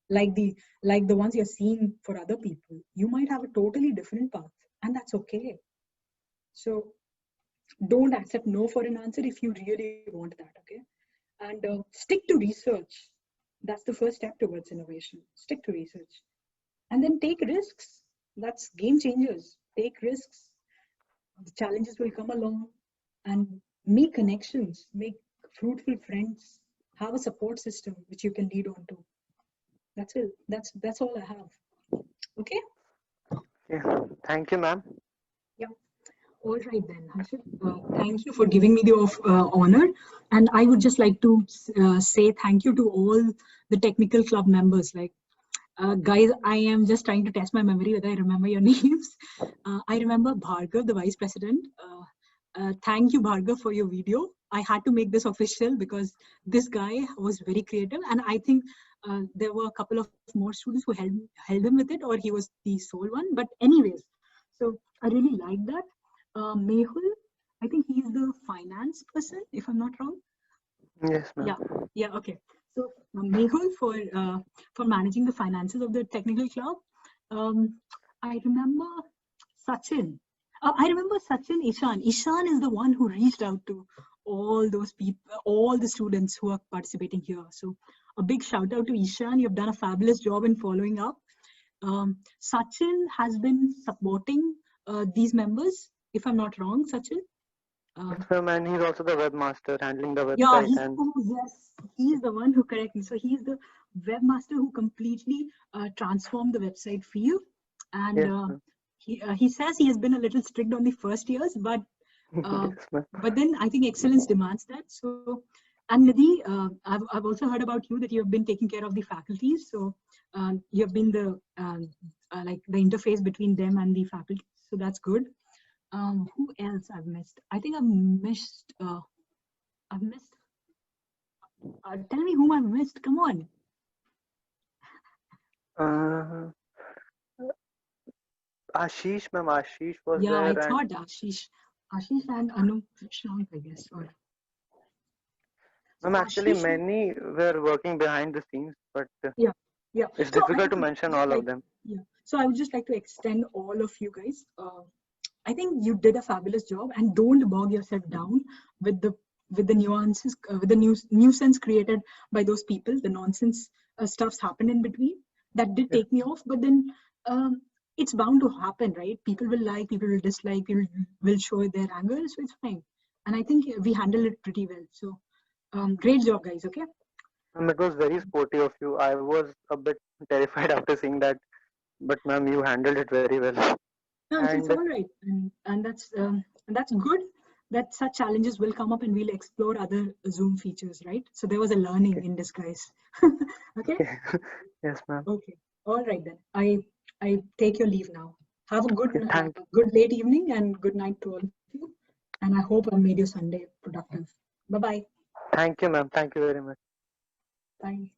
like the ones you're seeing for other people. You might have a totally different path, and that's okay. So Don't accept no for an answer if you really want that, okay? And stick to research. That's the first step towards innovation. Stick to research. And then take risks. That's game changers. Take risks. The challenges will come along, and make connections, make fruitful friends, have a support system which you can lead on to. That's it. That's all I have. Okay. Yeah. Thank you, ma'am. Yeah. All right then, Harshit. Thank you for giving me the honor. And I would just like to say thank you to all the technical club members. Like, guys, I am just trying to test my memory whether I remember your names. I remember Bhargav, the vice president. Thank you, Bhargav, for your video. I had to make this official because this guy was very creative, and I think there were a couple of more students who held him with it, or he was the sole one. But anyways, so I really like that. Mehul, I think he's the finance person, if I'm not wrong. Yes, ma'am. Yeah. Okay. So Mehul for managing the finances of the technical club. I remember Sachin. I remember Sachin Ishan. Ishan is the one who reached out to all those people, all the students who are participating here. So a big shout out to Ishan. You've done a fabulous job in following up. Sachin has been supporting these members, if I'm not wrong, Sachin. Yes, ma'am, and he's also the webmaster handling the website. Yeah, yes, he's the one who corrected me. So he's the webmaster who completely transformed the website for you. And he says he has been a little strict on the first years, but but then I think excellence demands that. So, and Nidhi, I've also heard about you that you have been taking care of the faculties. So you have been the like the interface between them and the faculty. So that's good. Who else I've missed? I think I've missed. Tell me whom I've missed. Come on. Ashish, ma'am. Ashish was there. Yeah, I thought Ashish and Anu Shank, I guess. Ma'am, actually, many were working behind the scenes, but yeah, it's difficult to mention all of them. Yeah. So I would just like to extend all of you guys. I think you did a fabulous job, and don't bog yourself down with the nuances, with the nuisance created by those people. The nonsense stuffs happened in between. That did take me off, but then it's bound to happen, right? People will like, people will dislike, people will show their anger, so it's fine. And I think we handled it pretty well. So great job, guys. Okay. It was very sporty of you. I was a bit terrified after seeing that, but ma'am, you handled it very well. No, it's all right, and that's good. That such challenges will come up, and we'll explore other Zoom features, right? So there was a learning in disguise. Okay. Yes, ma'am. Okay. All right then. I take your leave now. Have a good good late evening and good night to all of you. And I hope I made your Sunday productive. Bye bye. Thank you, ma'am. Thank you very much. Bye.